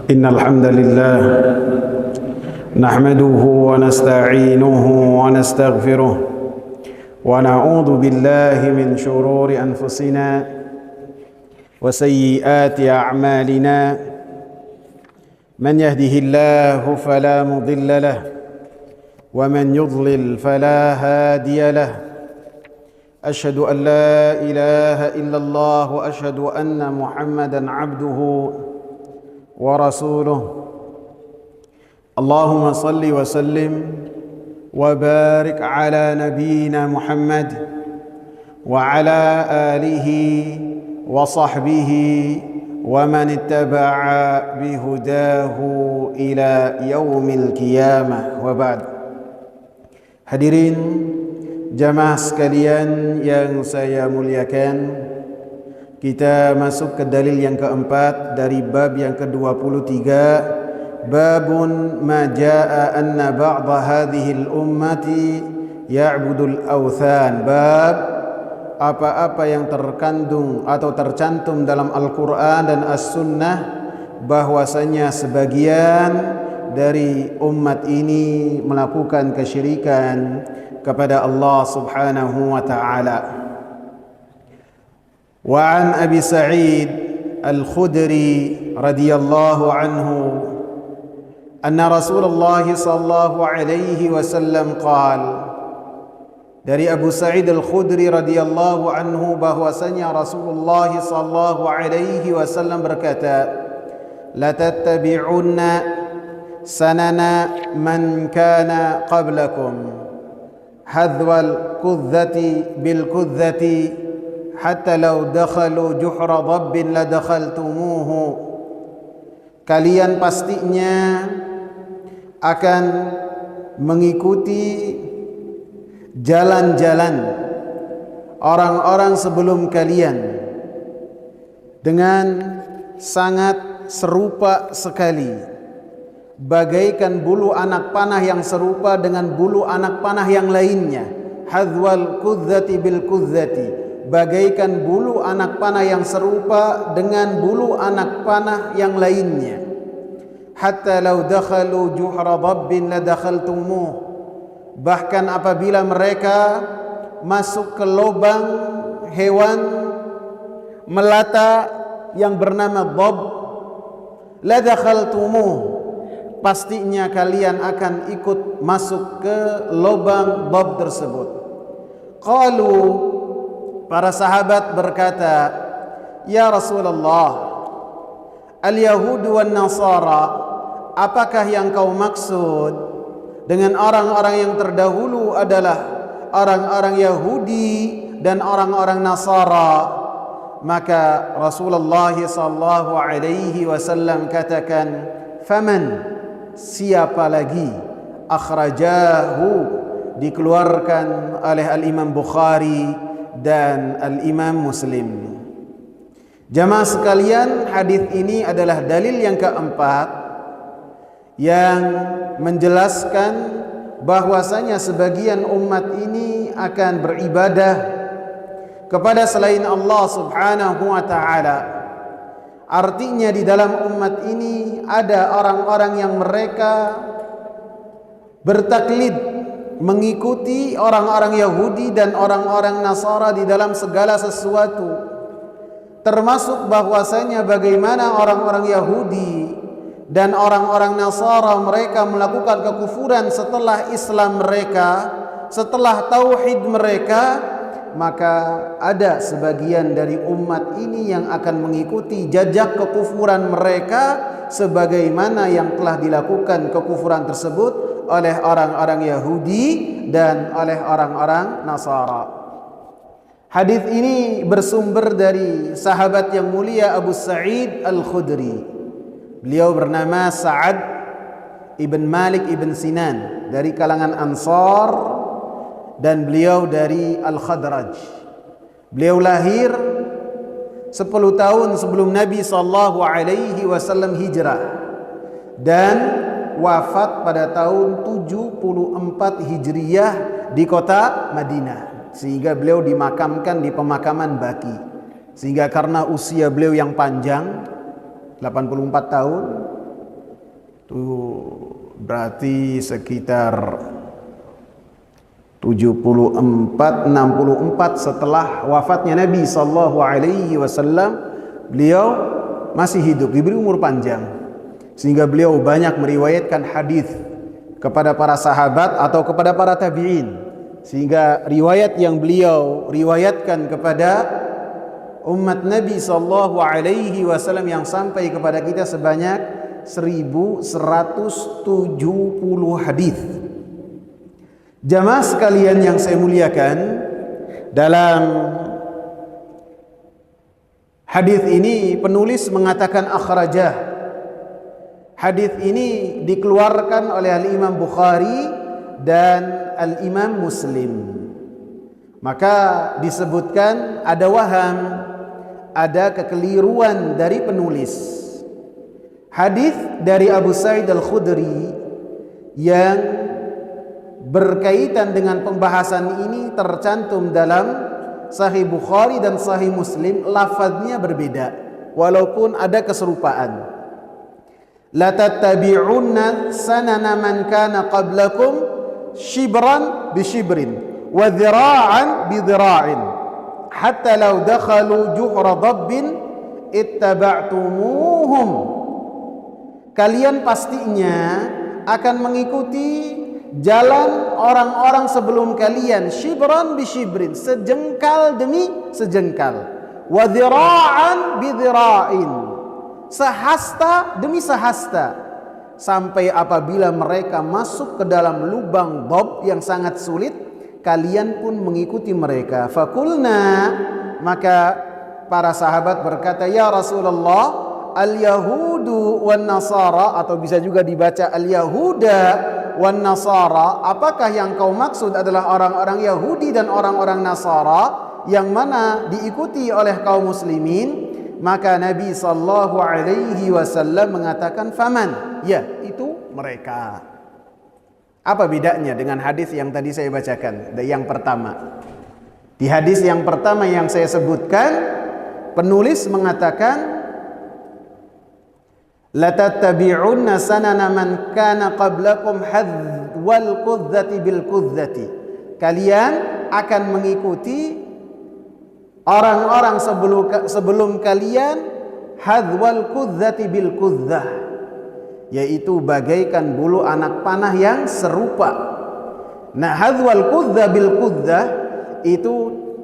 إن الحمد لله نحمده ونستعينه ونستغفره ونعوذ بالله من شرور أنفسنا وسيئات أعمالنا من يهده الله فلا مضل له ومن يضلل فلا هادي له أشهد أن لا إله إلا الله وأشهد أن محمدا عبده ورسوله اللهم صل وسلم وبارك على نبينا محمد وعلى آله وصحبه ومن اتبع بهداه إلى يوم القيامة وبعد. Hadirin jamaah sekalian yang saya muliakan, kita masuk ke dalil yang keempat dari bab yang ke-23, babun ma jaa anna ba'dha hadhihi al-ummati ya'budul awthan. Bab apa-apa yang terkandung atau tercantum dalam Al-Quran dan As-Sunnah bahwasanya sebagian dari umat ini melakukan kesyirikan kepada Allah Subhanahu wa ta'ala. Wa an Abi Sa'id Al-Khudri radhiyallahu anhu anna Rasulullah sallallahu alaihi wasallam qala, dari Abu Sa'id Al-Khudri radhiyallahu anhu bahwasanya Rasulullah sallallahu alaihi wasallam berkata, la tattabi'unna sanana man kana qablakum hadwal kudzati bil kudzati hatta law dakhalu juhra dhabbin la dakhaltumuhu. Kalian pastinya akan mengikuti jalan-jalan orang-orang sebelum kalian dengan sangat serupa sekali, bagaikan bulu anak panah yang serupa dengan bulu anak panah yang lainnya. Hadwal kudzati bil kudzati, bagaikan bulu anak panah yang serupa dengan bulu anak panah yang lainnya. Hatta law dakhalu juhra dhabbin la dakhaltumuh, bahkan apabila mereka masuk ke lubang hewan melata yang bernama dhab, la dakhaltumuh, pastinya kalian akan ikut masuk ke lubang dhab tersebut. Qalu, para sahabat berkata, ya Rasulullah, al-Yahudu wan Nasara, apakah yang kau maksud dengan orang-orang yang terdahulu adalah orang-orang Yahudi dan orang-orang Nasara? Maka Rasulullah sallallahu alaihi wasallam katakan, faman, siapa lagi? Akhrajahu, dikeluarkan oleh Al-Imam Bukhari dan Al-Imam Muslim. Jamaah sekalian, hadis ini adalah dalil yang keempat yang menjelaskan bahwasanya sebagian umat ini akan beribadah kepada selain Allah Subhanahu wa ta'ala. Artinya di dalam umat ini ada orang-orang yang mereka bertaklid, mengikuti orang-orang Yahudi dan orang-orang Nasara di dalam segala sesuatu, termasuk bahwasanya bagaimana orang-orang Yahudi dan orang-orang Nasara mereka melakukan kekufuran setelah Islam mereka, setelah tauhid mereka. Maka ada sebagian dari umat ini yang akan mengikuti jejak kekufuran mereka sebagaimana yang telah dilakukan kekufuran tersebut oleh orang-orang Yahudi dan oleh orang-orang Nasara. Hadis ini bersumber dari sahabat yang mulia Abu Sa'id Al-Khudri. Beliau bernama Sa'ad ibn Malik ibn Sinan, dari kalangan Ansar, dan beliau dari Al-Khadraj. Beliau lahir 10 tahun sebelum Nabi SAW hijrah dan wafat pada tahun 74 Hijriyah di kota Madinah, sehingga beliau dimakamkan di pemakaman Baqi. Sehingga karena usia beliau yang panjang, 84 tahun, Itu berarti sekitar 64 64 setelah wafatnya Nabi sallallahu alaihi wasallam. Beliau masih hidup, diberi umur panjang, sehingga beliau banyak meriwayatkan hadis kepada para sahabat atau kepada para tabi'in, sehingga riwayat yang beliau riwayatkan kepada umat Nabi sallallahu alaihi wasallam yang sampai kepada kita sebanyak 1170 hadis. Jamaah sekalian yang saya muliakan, dalam hadis ini penulis mengatakan akhrajah. Hadis ini dikeluarkan oleh Al-Imam Bukhari dan Al-Imam Muslim. Maka disebutkan ada waham, ada kekeliruan dari penulis. Hadis dari Abu Sa'id Al-Khudri yang berkaitan dengan pembahasan ini tercantum dalam Sahih Bukhari dan Sahih Muslim. Lafadznya berbeda walaupun ada keserupaan. La tattabi'unna sanana man kana qablakum shibran bi shibrin wa dhira'an bi dhira'in hatta law dakhalu juhra dabbin ittaba'tumuhum. Kalian pastinya akan mengikuti jalan orang-orang sebelum kalian, shibran bi shibrin, sejengkal demi sejengkal, wa dhira'an bi dhira'in, sehasta demi sehasta, sampai apabila mereka masuk ke dalam lubang dhab yang sangat sulit, kalian pun mengikuti mereka. Fakulna, maka para sahabat berkata, ya Rasulullah, al-yahudu wan nasara, atau bisa juga dibaca al-yahuda wan nasara, apakah yang kau maksud adalah orang-orang Yahudi dan orang-orang Nasara yang mana diikuti oleh kaum muslimin? Maka Nabi sallallahu alaihi wasallam mengatakan faman, ya itu mereka. Apa bedanya dengan hadis yang tadi saya bacakan, yang pertama? Di hadis yang pertama yang saya sebutkan, penulis mengatakan la tattabi'unna sanana man kana qablakum hadwal qudzati bil qudzati. Kalian akan mengikuti orang-orang sebelum kalian hadwal qudzati bil qudzah, yaitu bagaikan bulu anak panah yang serupa. Nah, hadwal qudzah bil qudzah itu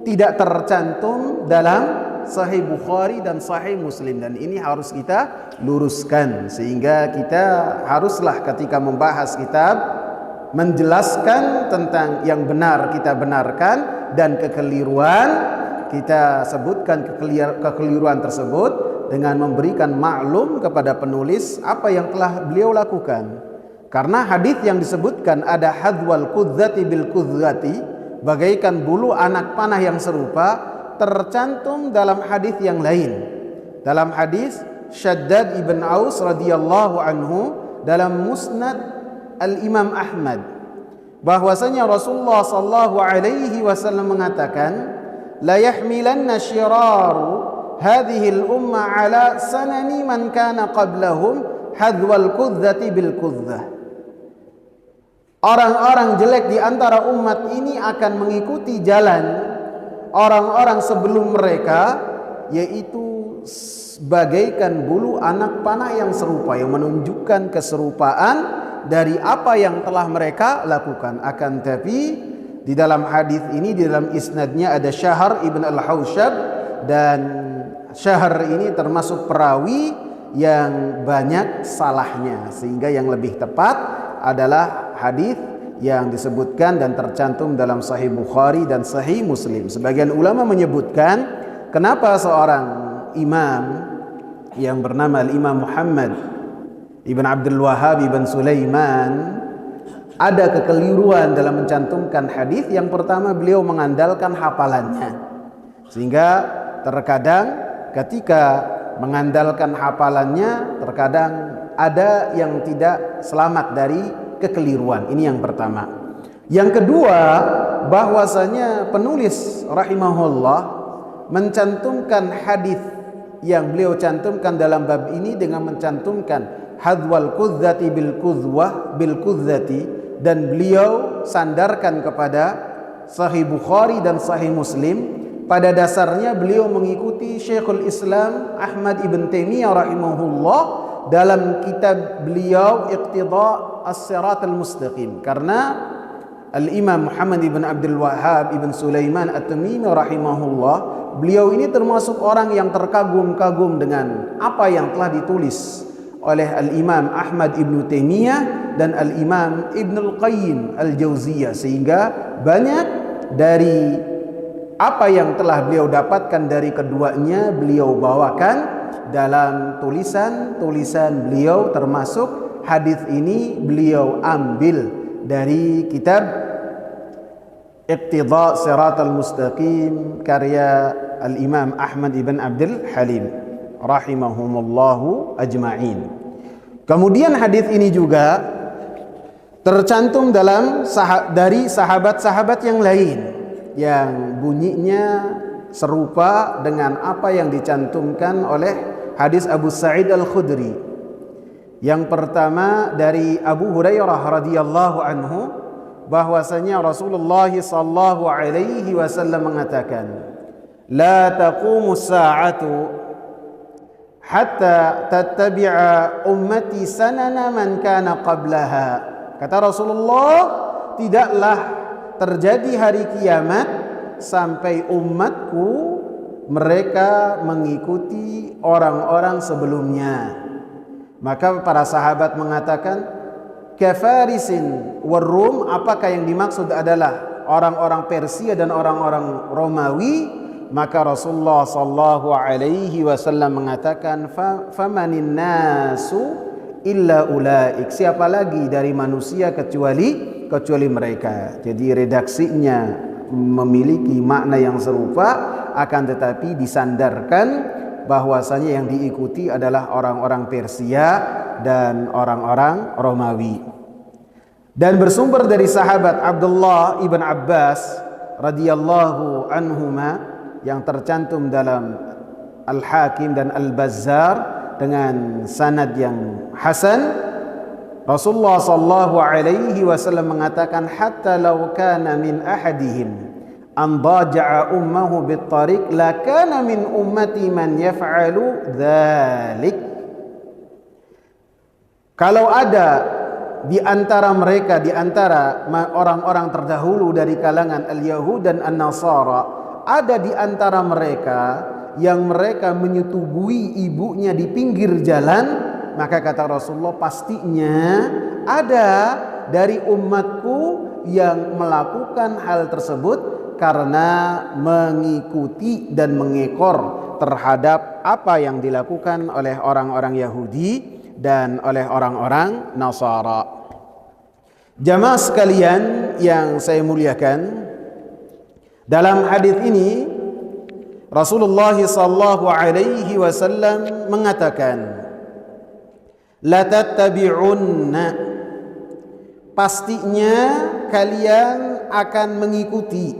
tidak tercantum dalam Sahih Bukhari dan Sahih Muslim, dan ini harus kita luruskan, sehingga kita haruslah ketika membahas kitab menjelaskan tentang yang benar kita benarkan dan kekeliruan kita sebutkan kekeliruan tersebut dengan memberikan maklum kepada penulis apa yang telah beliau lakukan. Karena hadis yang disebutkan ada hadwal qudzati bil qudzati, bagaikan bulu anak panah yang serupa, tercantum dalam hadis yang lain. Dalam hadis Shaddad ibn Aus radhiyallahu anhu dalam Musnad Al-Imam Ahmad, bahwasanya Rasulullah sallallahu alaihi wasallam mengatakan, la yahmilanna syiraru hadhihi al-umma ala sanani man kana qablahum hadwal qudzati bil qudzah. Orang-orang jelek di antara umat ini akan mengikuti jalan orang-orang sebelum mereka, yaitu bagaikan bulu anak panah yang serupa, yang menunjukkan keserupaan dari apa yang telah mereka lakukan. Akan tapi di dalam hadis ini, di dalam isnadnya ada Syahr ibn al-Haushab, dan Syahr ini termasuk perawi yang banyak salahnya, sehingga yang lebih tepat adalah hadis yang disebutkan dan tercantum dalam Sahih Bukhari dan Sahih Muslim. Sebagian ulama menyebutkan kenapa seorang imam yang bernama Imam Muhammad Ibn Abdul Wahhab Ibn Sulaiman ada kekeliruan dalam mencantumkan hadis. Yang pertama, beliau mengandalkan hafalannya, sehingga terkadang ketika mengandalkan hafalannya terkadang ada yang tidak selamat dari kekeliruan. Ini yang pertama. Yang kedua, bahwasanya penulis rahimahullah mencantumkan hadis yang beliau cantumkan dalam bab ini dengan mencantumkan hadwal kudzati bil kudzati, dan beliau sandarkan kepada Sahih Bukhari dan Sahih Muslim. Pada dasarnya beliau mengikuti Syekhul Islam Ahmad ibn Taimiyah rahimahullah dalam kitab beliau Iqtida' as-Siratal Mustaqim, karena Al-Imam Muhammad ibn Abdul Wahhab ibn Sulaiman At-Tamimi rahimahullah, beliau ini termasuk orang yang terkagum-kagum dengan apa yang telah ditulis oleh Al-Imam Ahmad ibn Taimiyah dan Al-Imam Ibn Al-Qayyim Al-Jauziyah, sehingga banyak dari apa yang telah beliau dapatkan dari keduanya beliau bawakan dalam tulisan-tulisan beliau, termasuk hadis ini beliau ambil dari kitab Iqtida' Siratal Mustaqim karya Al-Imam Ahmad ibn Abdul Halim rahimahumullahu ajma'in. Kemudian hadis ini juga tercantum dari sahabat-sahabat yang lain yang bunyinya serupa dengan apa yang dicantumkan oleh hadis Abu Sa'id Al-Khudri. Yang pertama dari Abu Hurairah radhiyallahu anhu, bahwasanya Rasulullah sallallahu alaihi wasallam mengatakan, "La taqumu sa'atu hatta tattabi'a ummati sanana man kana qablaha." Kata Rasulullah, tidaklah terjadi hari kiamat sampai umatku mereka mengikuti orang-orang sebelumnya. Maka para sahabat mengatakan, kafarisin warum, apakah yang dimaksud adalah orang-orang Persia dan orang-orang Romawi? Maka Rasulullah sallallahu alaihi wasallam mengatakan, famanin nasu illa ulaik, siapa lagi dari manusia kecuali mereka. Jadi redaksinya memiliki makna yang serupa, akan tetapi disandarkan bahwasanya yang diikuti adalah orang-orang Persia dan orang-orang Romawi. Dan bersumber dari sahabat Abdullah ibn Abbas radhiyallahu anhuma yang tercantum dalam Al-Hakim dan Al-Bazzar dengan sanad yang hasan, Rasulullah sallallahu alaihi wasallam mengatakan, hatta law kana min ahadihim an daja'a ummuhu bit tariq la kana min ummati man yaf'alu dzalik. Kalau ada di antara mereka, di antara orang-orang terdahulu dari kalangan al-Yahud dan an-Nasara, ada di antara mereka yang mereka menyetubui ibunya di pinggir jalan, maka kata Rasulullah, pastinya ada dari umatku yang melakukan hal tersebut karena mengikuti dan mengekor terhadap apa yang dilakukan oleh orang-orang Yahudi dan oleh orang-orang Nasara. Jamaah sekalian yang saya muliakan, dalam hadis ini Rasulullah sallallahu alaihi wasallam mengatakan, la tattabi'unna, pastinya kalian akan mengikuti.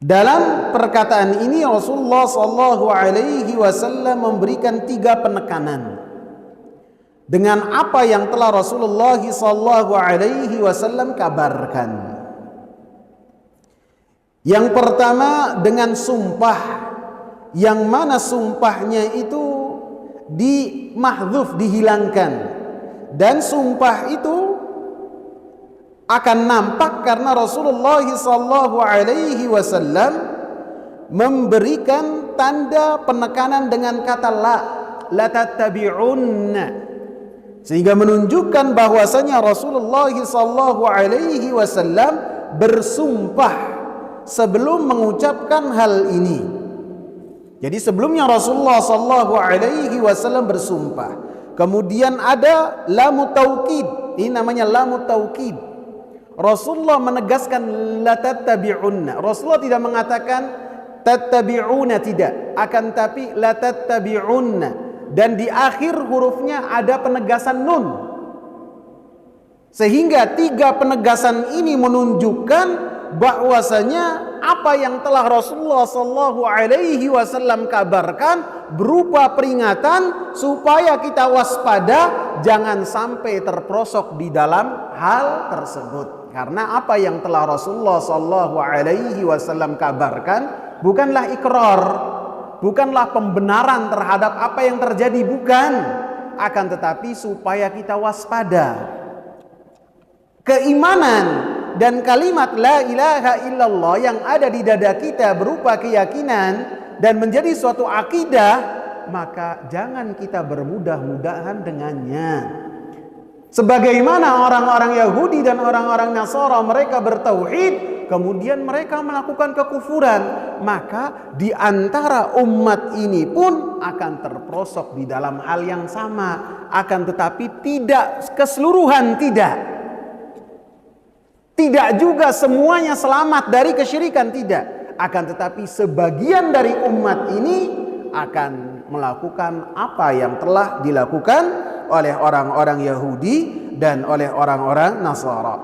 Dalam perkataan ini Rasulullah sallallahu alaihi wasallam memberikan 3 penekanan dengan apa yang telah Rasulullah sallallahu alaihi wasallam kabarkan. Yang pertama dengan sumpah, yang mana sumpahnya itu mahdzuf, dihilangkan, dan sumpah itu akan nampak karena Rasulullah sallallahu alaihi wasallam memberikan tanda penekanan dengan kata la tattabi'unna, sehingga menunjukkan bahwasanya Rasulullah sallallahu alaihi wasallam bersumpah sebelum mengucapkan hal ini. Jadi sebelumnya Rasulullah sallallahu alaihi wasallam bersumpah. Kemudian ada lamu taukid. Ini namanya lamu taukid. Rasulullah menegaskan la tattabi'unna. Rasulullah tidak mengatakan tattabi'una, tidak, akan tapi la tattabi'unna, dan di akhir hurufnya ada penegasan nun. Sehingga 3 penegasan ini menunjukkan bahwasanya apa yang telah Rasulullah sallallahu alaihi wasallam kabarkan berupa peringatan supaya kita waspada jangan sampai terperosok di dalam hal tersebut. Karena apa yang telah Rasulullah sallallahu alaihi wasallam kabarkan bukanlah ikrar, bukanlah pembenaran terhadap apa yang terjadi, bukan, akan tetapi supaya kita waspada. Keimanan dan kalimat la ilaha illallah yang ada di dada kita berupa keyakinan dan menjadi suatu akidah, maka jangan kita bermudah-mudahan dengannya. Sebagaimana orang-orang Yahudi dan orang-orang Nasara, mereka bertauhid, kemudian mereka melakukan kekufuran, maka di antara umat ini pun akan terperosok di dalam hal yang sama. Akan tetapi tidak keseluruhan, tidak juga semuanya selamat dari kesyirikan, tidak. Akan tetapi sebagian dari umat ini akan melakukan apa yang telah dilakukan oleh orang-orang Yahudi dan oleh orang-orang Nasara.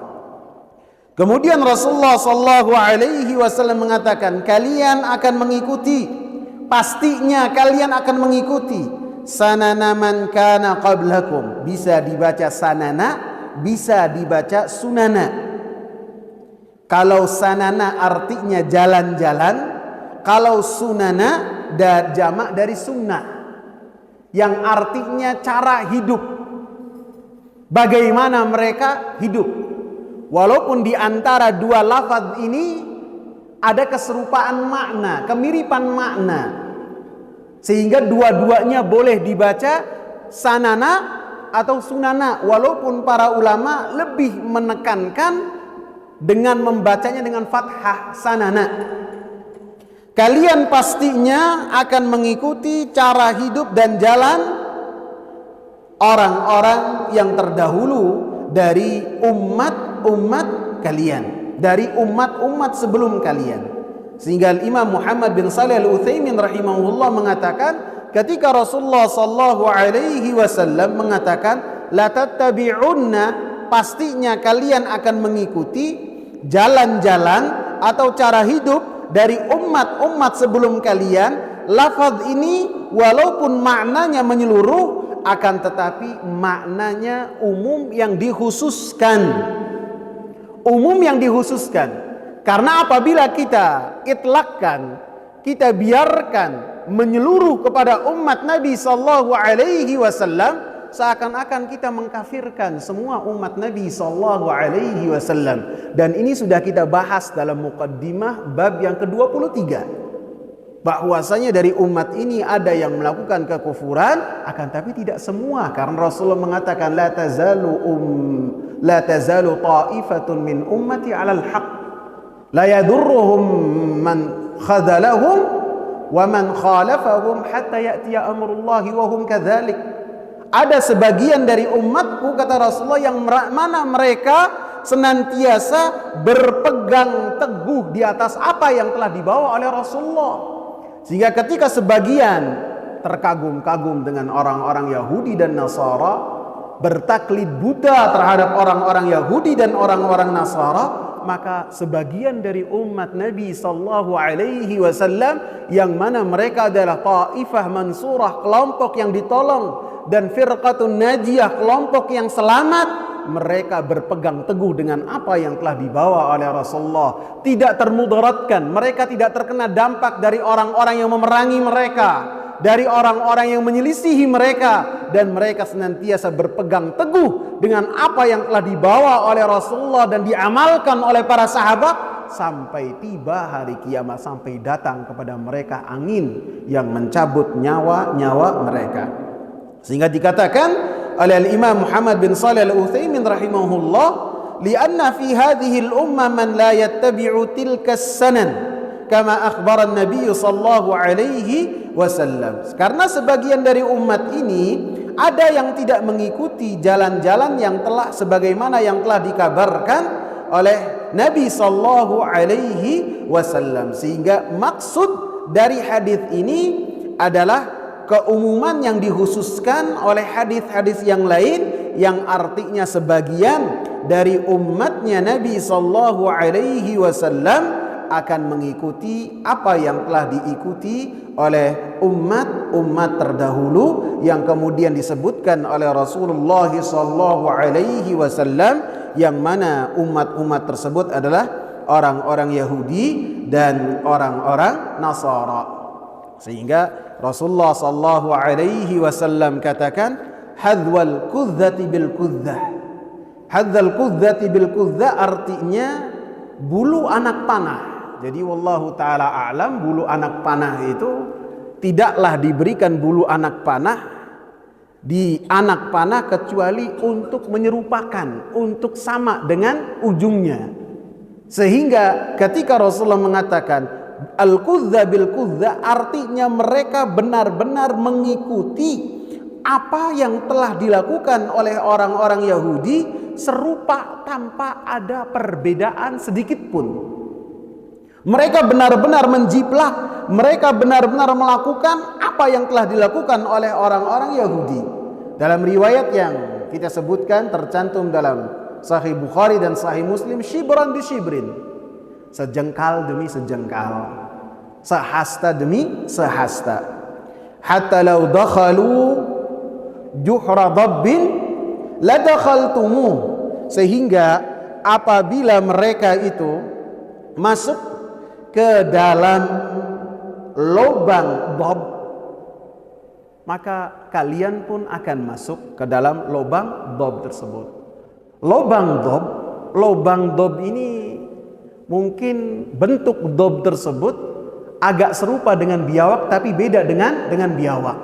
Kemudian Rasulullah sallallahu alaihi wasallam mengatakan, kalian akan mengikuti, pastinya kalian akan mengikuti sanana man kana qablakum. Bisa dibaca sanana, bisa dibaca sunana. Kalau sanana artinya jalan-jalan, kalau sunana jamak dari sunnah yang artinya cara hidup. Bagaimana mereka hidup. Walaupun di antara dua lafaz ini ada keserupaan makna, kemiripan makna, sehingga dua-duanya boleh dibaca sanana atau sunana, walaupun para ulama lebih menekankan dengan membacanya dengan fathah sanana. Kalian pastinya akan mengikuti cara hidup dan jalan orang-orang yang terdahulu dari umat-umat kalian, dari umat-umat sebelum kalian. Sehingga Imam Muhammad bin Shalih Al-Utsaimin rahimahullah mengatakan, ketika Rasulullah sallallahu alaihi wasallam mengatakan la tattabi'unna, pastinya kalian akan mengikuti jalan-jalan atau cara hidup dari umat-umat sebelum kalian. Lafaz ini walaupun maknanya menyeluruh, akan tetapi maknanya umum yang dikhususkan. Umum yang dikhususkan. Karena apabila kita itlakkan, kita biarkan menyeluruh kepada umat Nabi sallallahu alaihi wasallam, seakan-akan kita mengkafirkan semua umat Nabi sallallahu alaihi wasallam. Dan ini sudah kita bahas dalam muqaddimah bab yang ke-23, bahwasanya dari umat ini ada yang melakukan kekufuran, akan tapi tidak semua, karena Rasulullah mengatakan la tazalu ta'ifatun min ummati 'alal haqq la yadurruhum man khadalahum wa man khalafahum hatta ya'tiya amrullahi wa hum kadzalik. Ada sebagian dari umatku, kata Rasulullah, yang mana mereka senantiasa berpegang teguh di atas apa yang telah dibawa oleh Rasulullah. Sehingga ketika sebagian terkagum-kagum dengan orang-orang Yahudi dan Nasara, bertaklid buta terhadap orang-orang Yahudi dan orang-orang Nasara, maka sebagian dari umat Nabi sallallahu alaihi wasallam yang mana mereka adalah taifah mansurah, kelompok yang ditolong, dan firqatun najiyah, kelompok yang selamat, mereka berpegang teguh dengan apa yang telah dibawa oleh Rasulullah, tidak termudaratkan, mereka tidak terkena dampak dari orang-orang yang memerangi mereka, dari orang-orang yang menyelisihi mereka, dan mereka senantiasa berpegang teguh dengan apa yang telah dibawa oleh Rasulullah dan diamalkan oleh para sahabat sampai tiba hari kiamat, sampai datang kepada mereka angin yang mencabut nyawa-nyawa mereka. Sehingga dikatakan oleh Imam Muhammad bin Shalih Al-Utsaimin rahimahullah, lianna fi hadhihi al-ummah man la yattabi'u tilka as-sanan kama akhbara an-nabiy sallallahu alaihi wasallam. Karena sebagian dari umat ini ada yang tidak mengikuti jalan-jalan yang telah sebagaimana yang telah dikabarkan oleh Nabi sallallahu alaihi wasallam. Sehingga maksud dari hadis ini adalah keumuman yang dikhususkan oleh hadis-hadis yang lain, yang artinya sebagian dari umatnya Nabi sallallahu alaihi wasallam akan mengikuti apa yang telah diikuti oleh umat-umat terdahulu yang kemudian disebutkan oleh Rasulullah SAW, yang mana umat-umat tersebut adalah orang-orang Yahudi dan orang-orang Nasara. Sehingga Rasulullah SAW katakan, hadzwal kudzati bil kudzah. Hadzal kudzati bil kudzah artinya bulu anak panah. Jadi wallahu taala a'lam, bulu anak panah itu tidaklah diberikan bulu anak panah di anak panah kecuali untuk menyerupakan, untuk sama dengan ujungnya. Sehingga ketika Rasulullah mengatakan al-kudza bil kudza, artinya mereka benar-benar mengikuti apa yang telah dilakukan oleh orang-orang Yahudi, serupa tanpa ada perbedaan sedikit pun. Mereka benar-benar menjiplak, mereka benar-benar melakukan apa yang telah dilakukan oleh orang-orang Yahudi. Dalam riwayat yang kita sebutkan tercantum dalam Sahih Bukhari dan Sahih Muslim, shibran bi shibrin, sejengkal demi sejengkal, sehasta demi sehasta. Hatta law dakhalu juhra dabbin la dakhaltumuh, sehingga apabila mereka itu masuk ke dalam lubang dab, maka kalian pun akan masuk ke dalam lubang dab tersebut. Lubang dab ini mungkin bentuk dab tersebut agak serupa dengan biawak, tapi beda dengan biawak.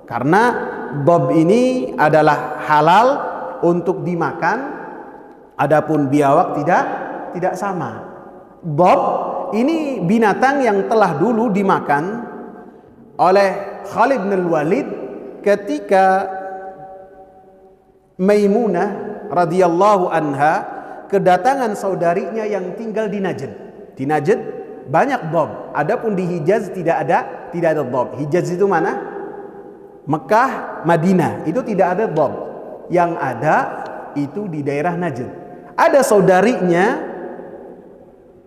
Karena dab ini adalah halal untuk dimakan, adapun biawak tidak sama. Dab ini binatang yang telah dulu dimakan oleh Khalid bin Walid ketika Maimunah radhiyallahu anha kedatangan saudarinya yang tinggal di Najd. Di Najd banyak dab, adapun di Hijaz tidak ada dab. Hijaz itu mana? Mekah, Madinah, itu tidak ada dab. Yang ada itu di daerah Najd. Ada saudarinya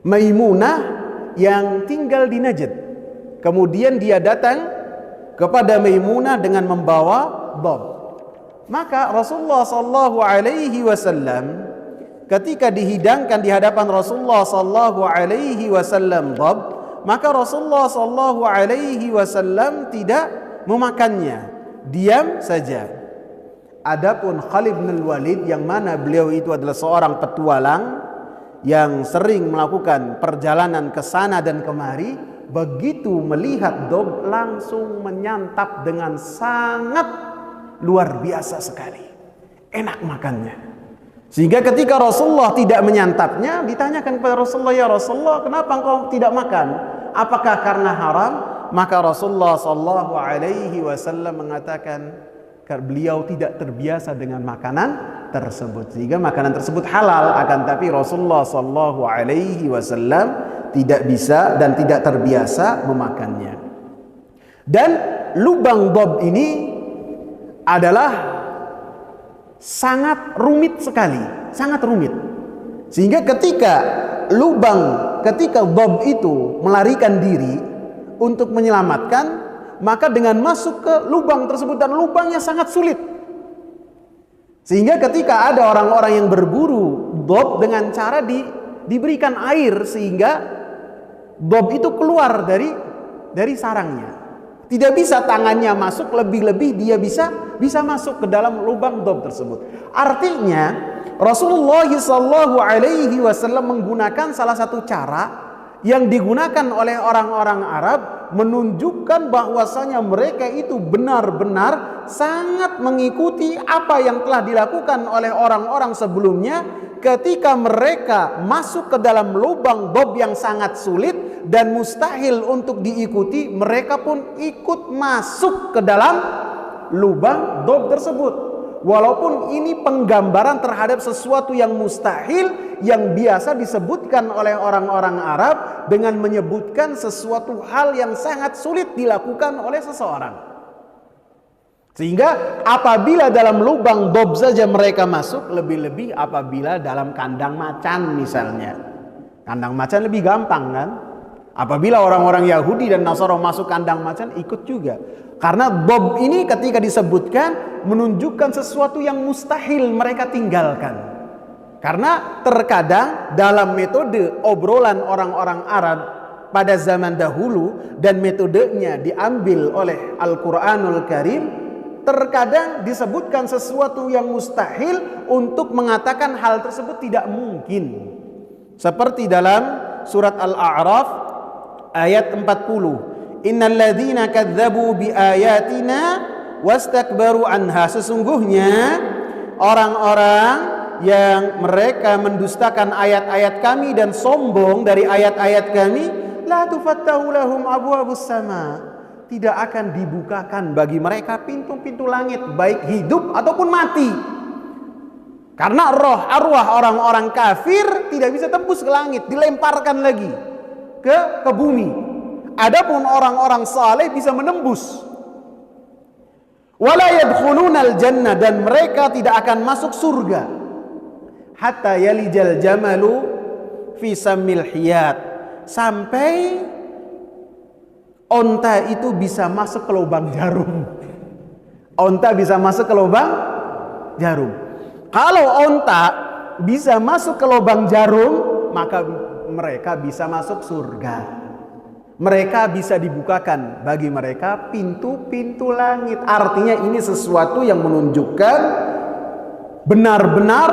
Maimunah yang tinggal di Najd. Kemudian dia datang kepada Maimunah dengan membawa dab. Maka Rasulullah SAW ketika dihidangkan di hadapan Rasulullah SAW dab, maka Rasulullah SAW tidak memakannya, diam saja. Adapun Khalid bin Walid, yang mana beliau itu adalah seorang petualang yang sering melakukan perjalanan ke sana dan kemari, begitu melihat dab langsung menyantap dengan sangat luar biasa sekali, enak makannya. Sehingga ketika Rasulullah tidak menyantapnya, ditanyakan kepada Rasulullah, ya Rasulullah, kenapa engkau tidak makan? Apakah karena haram? Maka Rasulullah SAW mengatakan beliau tidak terbiasa dengan makanan tersebut, sehingga makanan tersebut halal, akan tapi Rasulullah SAW tidak bisa dan tidak terbiasa memakannya. Dan lubang dab ini adalah sangat rumit sekali, sangat rumit, sehingga ketika dab itu melarikan diri untuk menyelamatkan, maka dengan masuk ke lubang tersebut, dan lubangnya sangat sulit, sehingga ketika ada orang-orang yang berburu dab dengan cara diberikan air sehingga dab itu keluar dari sarangnya, tidak bisa tangannya masuk, lebih-lebih dia bisa masuk ke dalam lubang dab tersebut. Artinya Rasulullah SAW menggunakan salah satu cara yang digunakan oleh orang-orang Arab, menunjukkan bahwasanya mereka itu benar-benar sangat mengikuti apa yang telah dilakukan oleh orang-orang sebelumnya. Ketika mereka masuk ke dalam lubang dab yang sangat sulit dan mustahil untuk diikuti, mereka pun ikut masuk ke dalam lubang dab tersebut. Walaupun ini penggambaran terhadap sesuatu yang mustahil, yang biasa disebutkan oleh orang-orang Arab dengan menyebutkan sesuatu hal yang sangat sulit dilakukan oleh seseorang. Sehingga apabila dalam lubang dab saja mereka masuk, lebih-lebih apabila dalam kandang macan misalnya. Kandang macan lebih gampang kan? Apabila orang-orang Yahudi dan Nasara masuk kandang macan, ikut juga. Karena Bob ini ketika disebutkan menunjukkan sesuatu yang mustahil mereka tinggalkan. Karena terkadang dalam metode obrolan orang-orang Arab pada zaman dahulu dan metodenya diambil oleh Al-Quranul Karim, terkadang disebutkan sesuatu yang mustahil untuk mengatakan hal tersebut tidak mungkin. Seperti dalam surat Al-A'raf ayat 40. Innal ladzina kadzdzabu biayatina wastakbaru anha. Sesungguhnya orang-orang yang mereka mendustakan ayat-ayat kami dan sombong dari ayat-ayat kami, la tufattahu lahum abwabus sama. Tidak akan dibukakan bagi mereka pintu-pintu langit, baik hidup ataupun mati. Karena roh arwah orang-orang kafir tidak bisa tembus ke langit, dilemparkan lagi ke bumi. Adapun orang-orang saleh bisa menembus. Wala yadkhulunal jannah, dan mereka tidak akan masuk surga. Hatta yalijal jamalu fi sammil hiyat, sampai onta itu bisa masuk ke lubang jarum. Onta bisa masuk ke lubang jarum. Kalau onta bisa masuk ke lubang jarum, maka mereka bisa masuk surga. Mereka bisa dibukakan bagi mereka pintu-pintu langit. Artinya ini sesuatu yang menunjukkan benar-benar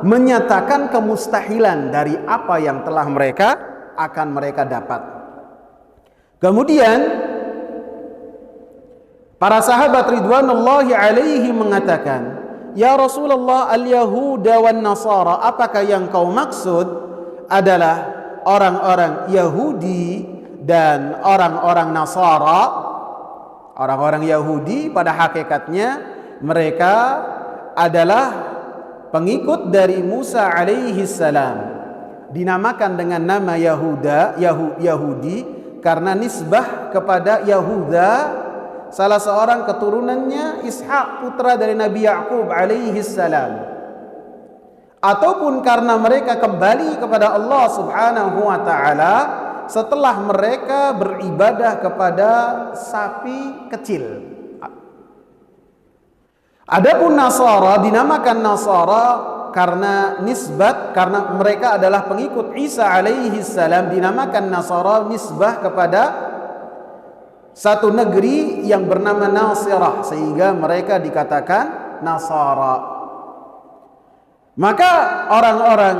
menyatakan kemustahilan dari apa yang telah mereka dapat. Kemudian para sahabat ridwanullahi alaihi mengatakan, "Ya Rasulullah, al-Yahuda wan Nasara, apakah yang kau maksud adalah orang-orang Yahudi dan orang-orang Nasara?" Orang-orang Yahudi pada hakikatnya mereka adalah pengikut dari Musa alaihi salam. Dinamakan dengan nama Yahudi karena nisbah kepada Yahuda, salah seorang keturunannya Ishak, putra dari Nabi Yakub alaihi salam. Ataupun karena mereka kembali kepada Allah subhanahu wa ta'ala setelah mereka beribadah kepada sapi kecil. Adapun Nasara dinamakan Nasara karena nisbat, karena mereka adalah pengikut Isa alaihi salam, dinamakan Nasara nisbah kepada satu negeri yang bernama Nasirah, sehingga mereka dikatakan Nasara. Maka orang-orang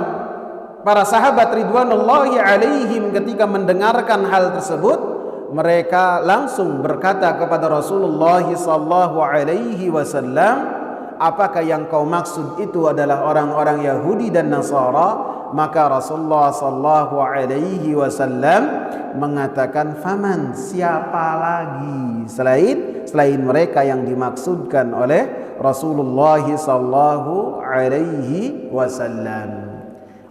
para sahabat ridwanullahi alaihim ketika mendengarkan hal tersebut, mereka langsung berkata kepada Rasulullah sallallahu alaihi wasallam, apakah yang kau maksud itu adalah orang-orang Yahudi dan Nasara? Maka Rasulullah sallallahu alaihi wasallam mengatakan, faman, siapa lagi selain mereka yang dimaksudkan oleh Rasulullah sallallahu alaihi wasallam.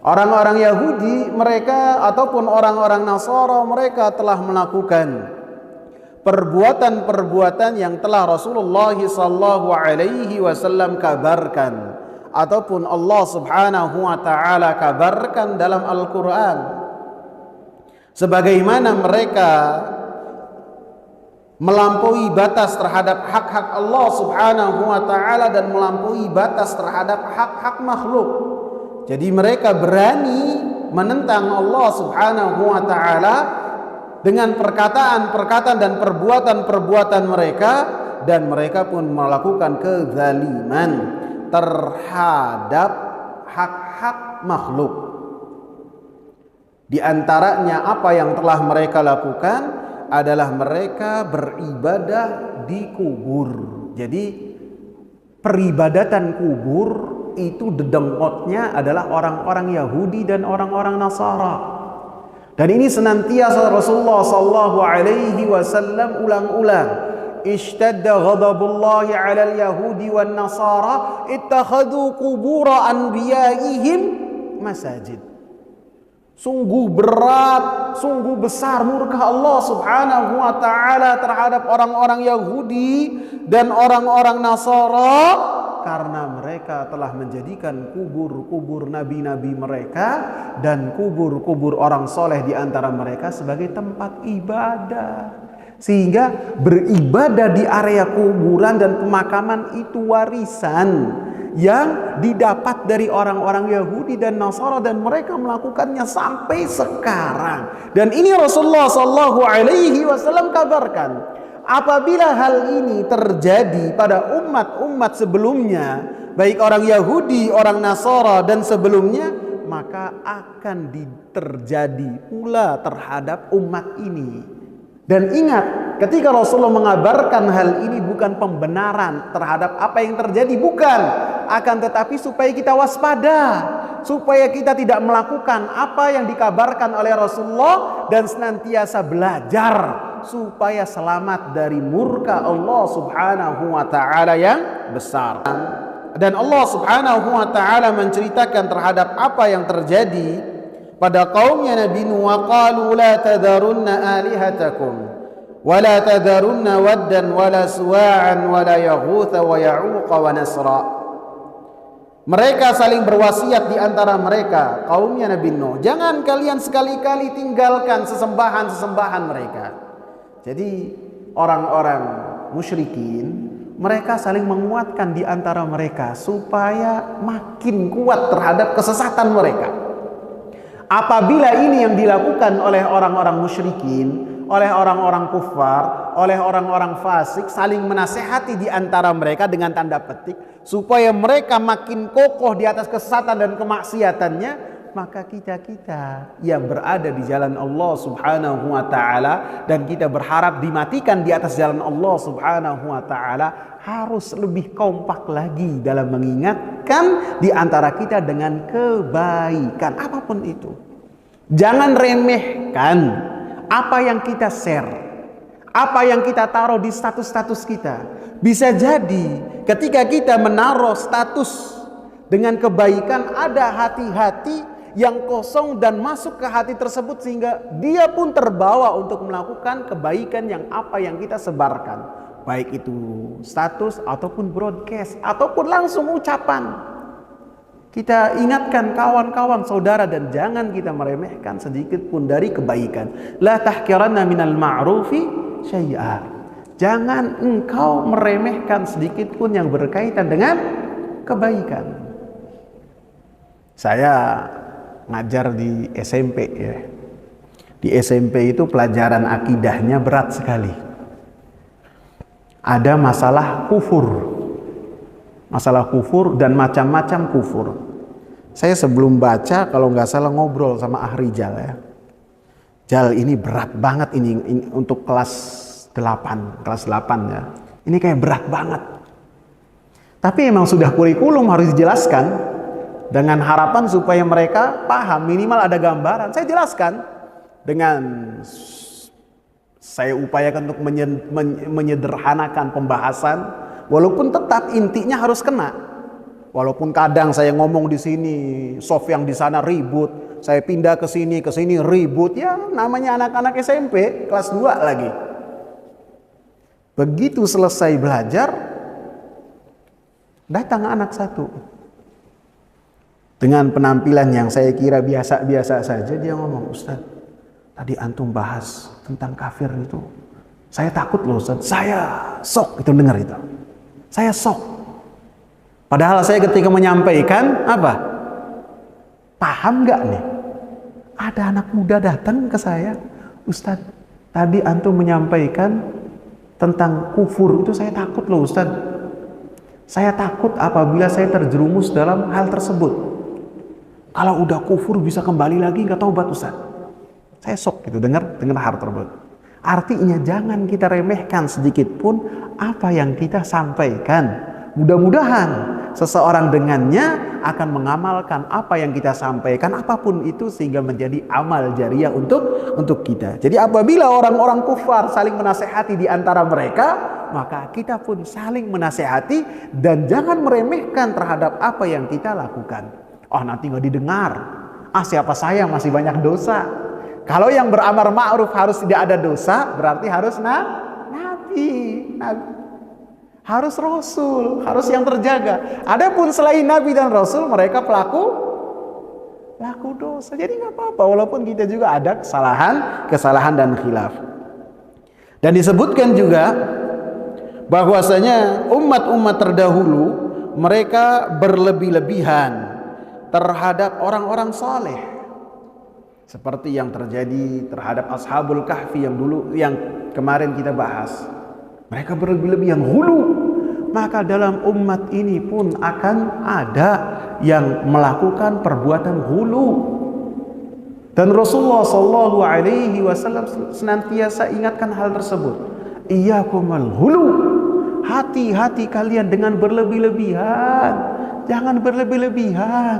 Orang-orang Yahudi mereka ataupun orang-orang Nasara mereka telah melakukan perbuatan-perbuatan yang telah Rasulullah sallallahu alaihi wasallam kabarkan ataupun Allah Subhanahu wa taala kabarkan dalam Al-Qur'an. Sebagaimana mereka melampaui batas terhadap hak-hak Allah Subhanahu wa taala dan melampaui batas terhadap hak-hak makhluk. Jadi mereka berani menentang Allah Subhanahu wa taala dengan perkataan-perkataan dan perbuatan-perbuatan mereka, dan mereka pun melakukan kezaliman terhadap hak-hak makhluk. Di antaranya apa yang telah mereka lakukan adalah mereka beribadah di kubur. Jadi peribadatan kubur itu dedengkotnya adalah orang-orang Yahudi dan orang-orang Nasara. Dan ini senantiasa Rasulullah sallallahu alaihi wasallam ulang-ulang. Ishtadda ghadabullahi 'alal yahudi wan nasara ittakhadhu qubur anbiya'ihim masajid. Sungguh berat, sungguh besar murka Allah Subhanahu wa taala terhadap orang-orang Yahudi dan orang-orang Nasara karena mereka telah menjadikan kubur-kubur nabi-nabi mereka dan kubur-kubur orang soleh di antara mereka sebagai tempat ibadah. Sehingga beribadah di area kuburan dan pemakaman itu warisan yang didapat dari orang-orang Yahudi dan Nasara, dan mereka melakukannya sampai sekarang. Dan ini Rasulullah SAW kabarkan, apabila hal ini terjadi pada umat-umat sebelumnya, baik orang Yahudi, orang Nasara dan sebelumnya, maka akan terjadi pula terhadap umat ini. Dan ingat, ketika Rasulullah mengabarkan hal ini bukan pembenaran terhadap apa yang terjadi, bukan, akan tetapi supaya kita waspada, supaya kita tidak melakukan apa yang dikabarkan oleh Rasulullah dan senantiasa belajar supaya selamat dari murka Allah Subhanahu wa taala yang besar. Dan Allah Subhanahu wa taala menceritakan terhadap apa yang terjadi pada kaumnya Nabi Nuh, wa qalu la tadharunna alihatakum wa la tadharunna waddan wa la suwa'an wa la yaghutha wa ya'uqa wa nasra. Mereka saling berwasiat di antara mereka, kaumnya Nabi Nuh, jangan kalian sekali-kali tinggalkan sesembahan-sesembahan mereka. Jadi orang-orang musyrikin, mereka saling menguatkan di antara mereka supaya makin kuat terhadap kesesatan mereka. Apabila ini yang dilakukan oleh orang-orang musyrikin, oleh orang-orang kufar, oleh orang-orang fasik, saling menasehati di antara mereka dengan tanda petik supaya mereka makin kokoh di atas kesesatan dan kemaksiatannya, maka kita yang berada di jalan Allah Subhanahu wa taala dan kita berharap dimatikan di atas jalan Allah Subhanahu wa taala, harus lebih kompak lagi dalam mengingatkan di antara kita dengan kebaikan apapun itu. Jangan remehkan apa yang kita share, apa yang kita taruh di status-status kita. Bisa jadi ketika kita menaruh status dengan kebaikan, ada hati-hati yang kosong dan masuk ke hati tersebut sehingga dia pun terbawa untuk melakukan kebaikan yang apa yang kita sebarkan. Baik itu status ataupun broadcast ataupun langsung ucapan. Kita ingatkan kawan-kawan saudara dan jangan kita meremehkan sedikit pun dari kebaikan. La tahqiranna minal ma'rufi syai'a. Jangan engkau meremehkan sedikit pun yang berkaitan dengan kebaikan. Saya ngajar di SMP ya. Di SMP itu pelajaran akidahnya berat sekali. Ada masalah kufur dan macam-macam kufur. Saya sebelum baca kalau nggak salah ngobrol sama Ahrijal ya. Jal, ini berat banget ini untuk kelas 8 ya. Ini kayak berat banget. Tapi emang sudah kurikulum harus dijelaskan dengan harapan supaya mereka paham, minimal ada gambaran. Saya jelaskan dengan saya upayakan untuk menyederhanakan pembahasan, walaupun tetap intinya harus kena. Walaupun kadang saya ngomong di sini, soft yang di sana ribut, saya pindah ke sini ribut, ya namanya anak-anak SMP kelas 2 lagi. Begitu selesai belajar, datang anak satu dengan penampilan yang saya kira biasa-biasa saja. Dia ngomong, Ustaz, tadi antum bahas tentang kafir itu, saya takut loh Ustaz, saya sok itu dengar itu, saya sok. Padahal saya ketika menyampaikan apa, paham nggak nih? Ada anak muda datang ke saya, Ustaz, tadi antum menyampaikan tentang kufur itu, saya takut loh Ustaz. Saya takut apabila saya terjerumus dalam hal tersebut. Kalau udah kufur bisa kembali lagi nggak taubat Ustaz. Saya sok gitu dengar hal tersebut. Artinya jangan kita remehkan sedikit pun apa yang kita sampaikan. Mudah-mudahan seseorang dengannya akan mengamalkan apa yang kita sampaikan apapun itu sehingga menjadi amal jariah untuk kita. Jadi apabila orang-orang kufar saling menasehati di antara mereka, maka kita pun saling menasehati dan jangan meremehkan terhadap apa yang kita lakukan. Oh, nanti nggak didengar. Siapa saya masih banyak dosa. Kalau yang beramar ma'ruf harus tidak ada dosa, berarti harus nabi. Harus Rasul, harus yang terjaga. Adapun selain Nabi dan Rasul, mereka pelaku dosa. Jadi nggak apa-apa, walaupun kita juga ada kesalahan dan khilaf. Dan disebutkan juga bahwasanya umat-umat terdahulu mereka berlebih-lebihan terhadap orang-orang saleh. Seperti yang terjadi terhadap Ashabul Kahfi yang kemarin kita bahas. Mereka berlebih-lebihan hulu. Maka dalam umat ini pun akan ada yang melakukan perbuatan hulu. Dan Rasulullah sallallahu alaihi wasallam senantiasa ingatkan hal tersebut. Iyyakumal hulu. Hati-hati kalian dengan berlebih-lebihan. Jangan berlebih-lebihan.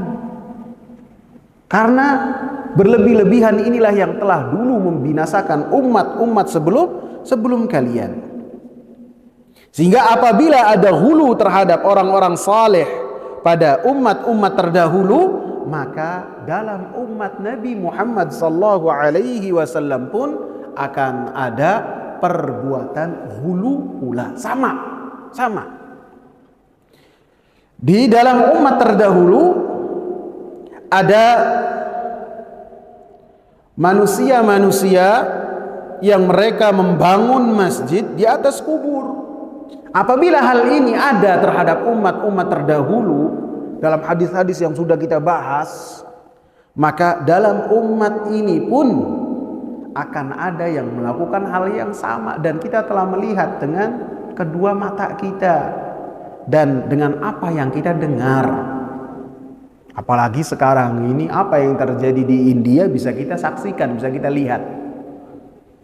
Karena berlebih-lebihan inilah yang telah dulu membinasakan umat-umat sebelum kalian. Sehingga apabila ada hulu terhadap orang-orang saleh pada umat-umat terdahulu, maka dalam umat Nabi Muhammad sallallahu alaihi wasallam pun akan ada perbuatan hulu pula. Sama. Di dalam umat terdahulu ada manusia-manusia yang mereka membangun masjid di atas kubur. Apabila hal ini ada terhadap umat-umat terdahulu dalam hadis-hadis yang sudah kita bahas, maka dalam umat ini pun akan ada yang melakukan hal yang sama, dan kita telah melihat dengan kedua mata kita dan dengan apa yang kita dengar. Apalagi sekarang ini apa yang terjadi di India bisa kita saksikan, bisa kita lihat.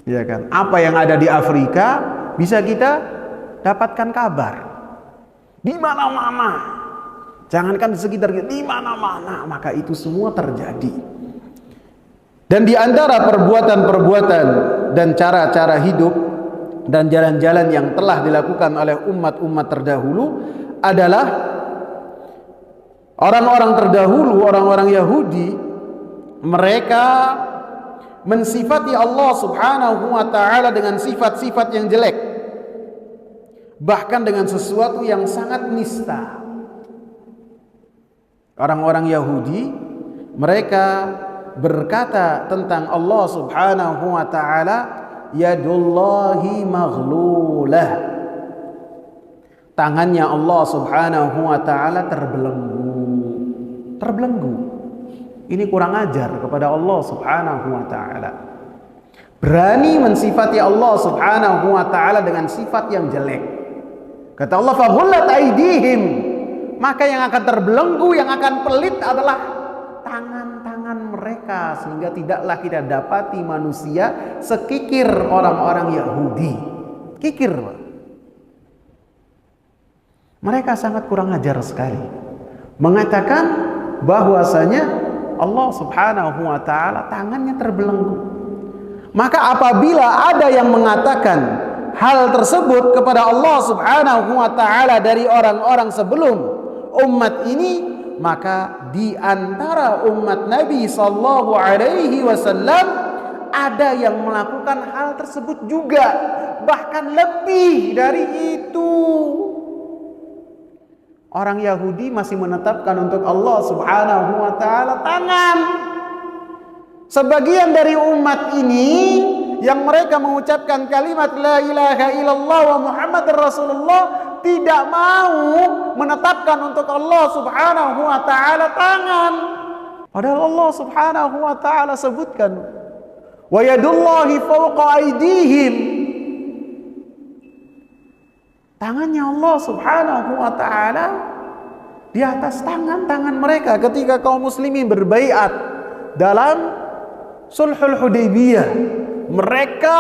Ya kan? Apa yang ada di Afrika bisa kita dapatkan kabar. Di mana-mana. Jangankan di sekitar kita, di mana-mana, maka itu semua terjadi. Dan di antara perbuatan-perbuatan dan cara-cara hidup dan jalan-jalan yang telah dilakukan oleh umat-umat terdahulu adalah orang-orang terdahulu, orang-orang Yahudi, mereka mensifati Allah Subhanahu wa taala dengan sifat-sifat yang jelek, bahkan dengan sesuatu yang sangat nista. Orang-orang Yahudi mereka berkata tentang Allah Subhanahu wa taala, yadullahi maghlulah. Tangannya Allah Subhanahu wa taala terbelenggu. Ini kurang ajar kepada Allah Subhanahu wa taala. Berani mensifati Allah Subhanahu wa taala dengan sifat yang jelek. Kata Allah, faghullat aydihim. Maka yang akan terbelenggu, yang akan pelit adalah tangan-tangan mereka, sehingga tidaklah kita dapati manusia sekikir orang-orang Yahudi. Kikir. Mereka sangat kurang ajar sekali mengatakan bahwasanya Allah Subhanahu wa taala tangannya terbelenggu. Maka apabila ada yang mengatakan hal tersebut kepada Allah Subhanahu wa taala dari orang-orang sebelum umat ini, maka di antara umat Nabi sallallahu alaihi wasallam ada yang melakukan hal tersebut juga, bahkan lebih dari itu. Orang Yahudi masih menetapkan untuk Allah Subhanahu wa taala tangan. Sebagian dari umat ini yang mereka mengucapkan kalimat la ilaha illallah wa Muhammadar Rasulullah tidak mau menetapkan untuk Allah Subhanahu wa taala tangan. Padahal Allah Subhanahu wa taala sebutkan wa yadullahi fawqa aydihim. Tangannya Allah Subhanahu wa taala di atas tangan-tangan mereka ketika kaum muslimin berbaiat dalam Sulhul Hudaybiyah. Mereka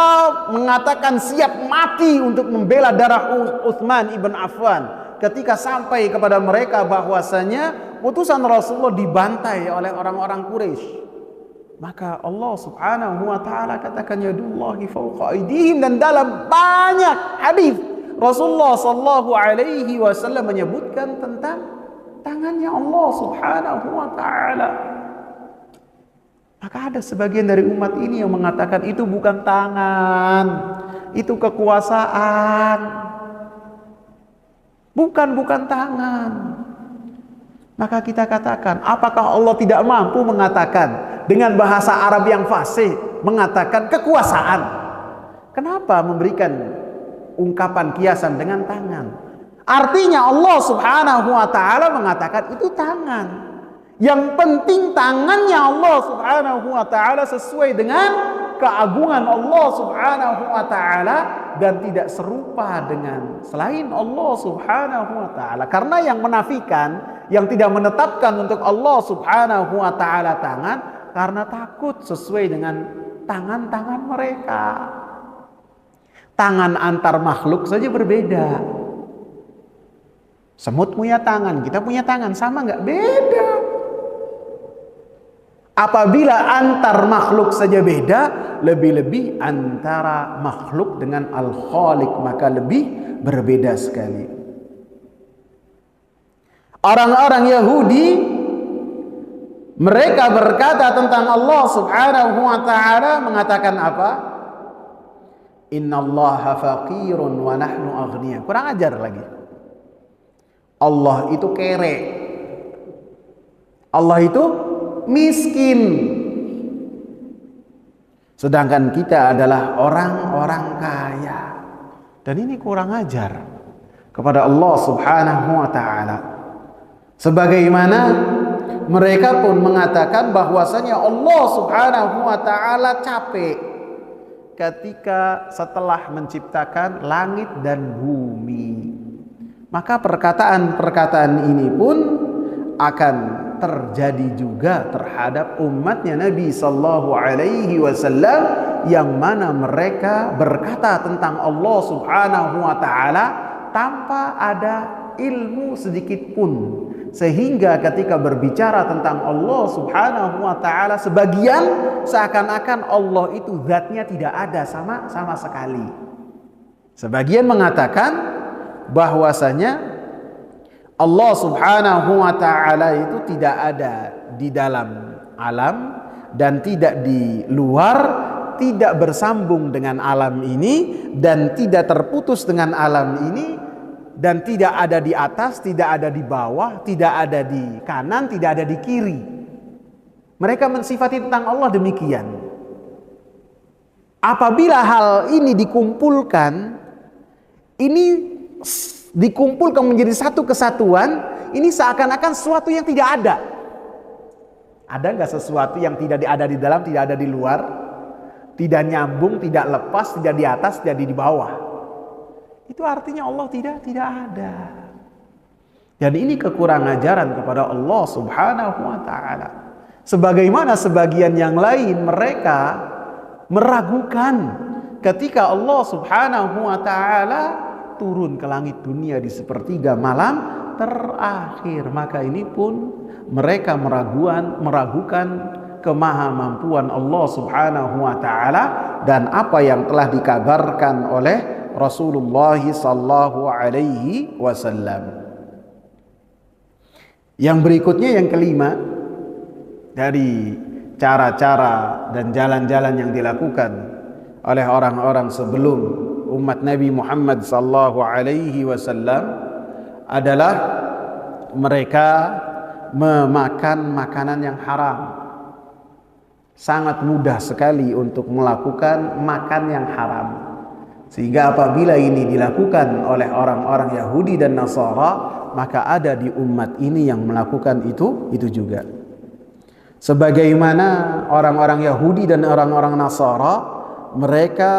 mengatakan siap mati untuk membela darah Utsman ibn Affan ketika sampai kepada mereka bahwasanya utusan Rasulullah dibantai oleh orang-orang Quraisy. Maka Allah Subhanahu wa taala katakan yadullahi fawqa aydihim, dan dalam banyak hadis Rasulullah sallallahu alaihi wasallam menyebutkan tentang tangannya Allah Subhanahu wa taala. Maka ada sebagian dari umat ini yang mengatakan itu bukan tangan, itu kekuasaan. bukan tangan. Maka kita katakan, apakah Allah tidak mampu mengatakan dengan bahasa Arab yang fasih, mengatakan kekuasaan? Kenapa memberikan ungkapan kiasan dengan tangan? Artinya Allah Subhanahu wa ta'ala mengatakan itu tangan. Yang penting tangannya Allah Subhanahu wa ta'ala sesuai dengan keagungan Allah Subhanahu wa ta'ala dan tidak serupa dengan selain Allah Subhanahu wa ta'ala. Karena yang menafikan, yang tidak menetapkan untuk Allah Subhanahu wa ta'ala tangan, karena takut sesuai dengan tangan-tangan mereka. Tangan antar makhluk saja berbeda. Semut punya tangan, kita punya tangan, sama nggak? Beda. Apabila antar makhluk saja beda, lebih-lebih antara makhluk dengan Al-Khaliq, maka lebih berbeda sekali. Orang-orang Yahudi, mereka berkata tentang Allah Subhanahu wa ta'ala, mengatakan apa? Innallaha faqirun wa nahnu aghniya. Kurang ajar lagi. Allah itu kere. Allah itu miskin. Sedangkan kita adalah orang-orang kaya. Dan ini kurang ajar kepada Allah Subhanahu wa ta'ala. Sebagaimana mereka pun mengatakan bahwasanya Allah Subhanahu wa ta'ala capek ketika setelah menciptakan langit dan bumi. Maka perkataan-perkataan ini pun akan terjadi juga terhadap umatnya Nabi Sallallahu Alaihi Wasallam, yang mana mereka berkata tentang Allah Subhanahu Wa Taala tanpa ada ilmu sedikit pun, sehingga ketika berbicara tentang Allah Subhanahu Wa Taala, sebagian seakan-akan Allah itu zatnya tidak ada sama sekali. Sebagian mengatakan bahwasanya Allah Subhanahu wa ta'ala itu tidak ada di dalam alam dan tidak di luar, tidak bersambung dengan alam ini dan tidak terputus dengan alam ini, dan tidak ada di atas, tidak ada di bawah, tidak ada di kanan, tidak ada di kiri. Mereka mensifati tentang Allah demikian. Apabila hal ini dikumpulkan, dikumpulkan menjadi satu kesatuan, ini seakan-akan sesuatu yang tidak ada. Ada nggak sesuatu yang tidak ada di dalam, tidak ada di luar, tidak nyambung, tidak lepas, tidak di atas, tidak di bawah? Itu artinya Allah tidak ada. Dan ini kekurangan ajaran kepada Allah Subhanahu wa ta'ala. Sebagaimana sebagian yang lain, mereka meragukan ketika Allah Subhanahu wa ta'ala turun ke langit dunia di sepertiga malam terakhir. Maka ini pun mereka meragukan kemahamampuan Allah Subhanahu wa ta'ala dan apa yang telah dikabarkan oleh Rasulullah sallallahu alaihi wasallam. Yang berikutnya, yang kelima dari cara-cara dan jalan-jalan yang dilakukan oleh orang-orang sebelum umat Nabi Muhammad sallallahu alaihi wasallam adalah mereka memakan makanan yang haram. Sangat mudah sekali untuk melakukan makan yang haram. Sehingga apabila ini dilakukan oleh orang-orang Yahudi dan Nasara, maka ada di umat ini yang melakukan itu juga. Sebagaimana orang-orang Yahudi dan orang-orang Nasara, mereka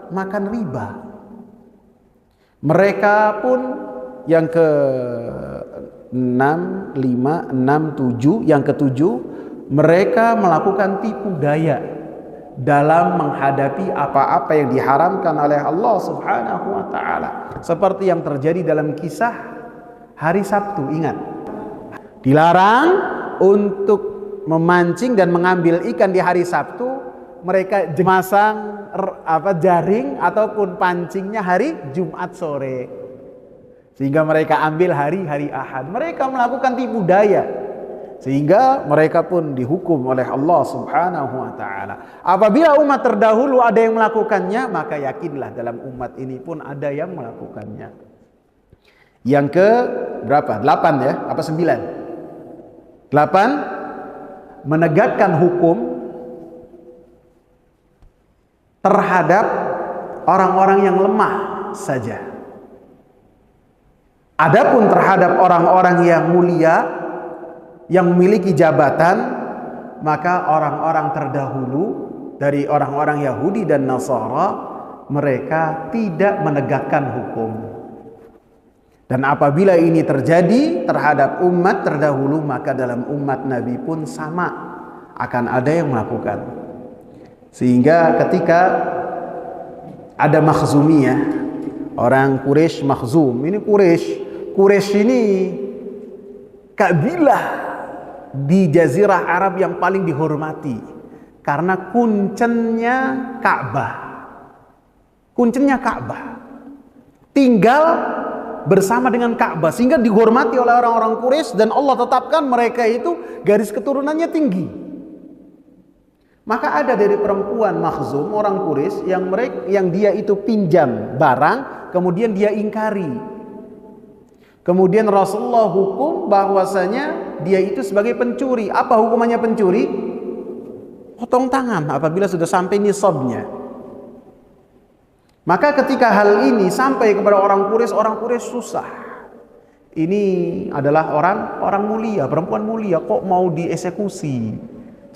makan riba. Mereka pun yang ke 6, 5, 6, 7, yang ketujuh, mereka melakukan tipu daya dalam menghadapi apa-apa yang diharamkan oleh Allah Subhanahu wa ta'ala. Seperti yang terjadi dalam kisah hari Sabtu, ingat. Dilarang untuk memancing dan mengambil ikan di hari Sabtu, mereka masang jaring ataupun pancingnya hari Jumat sore, sehingga mereka ambil hari Ahad. Mereka melakukan tipu daya, sehingga mereka pun dihukum oleh Allah Subhanahu wa ta'ala. Apabila umat terdahulu ada yang melakukannya, maka yakinlah dalam umat ini pun ada yang melakukannya. Yang ke berapa? 8 ya? Apa 9? 8, menegakkan hukum terhadap orang-orang yang lemah saja. Adapun terhadap orang-orang yang mulia, yang memiliki jabatan, maka orang-orang terdahulu dari orang-orang Yahudi dan Nasara, mereka tidak menegakkan hukum. Dan apabila ini terjadi terhadap umat terdahulu, maka dalam umat Nabi pun sama, akan ada yang melakukan. Sehingga ketika ada Makhzumiyah, orang Quraisy Makhzum, ini Quraisy ini kabilah di Jazirah Arab yang paling dihormati karena kuncennya Ka'bah. Kuncennya Ka'bah. Tinggal bersama dengan Ka'bah sehingga dihormati oleh orang-orang Quraisy, dan Allah tetapkan mereka itu garis keturunannya tinggi. Maka ada dari perempuan Makhzum, orang Quraisy yang dia itu pinjam barang, kemudian dia ingkari. Kemudian Rasulullah hukum bahwasanya dia itu sebagai pencuri. Apa hukumannya pencuri? Potong tangan apabila sudah sampai nisabnya. Maka ketika hal ini sampai kepada orang Quraisy susah. Ini adalah orang mulia, perempuan mulia, kok mau dieksekusi?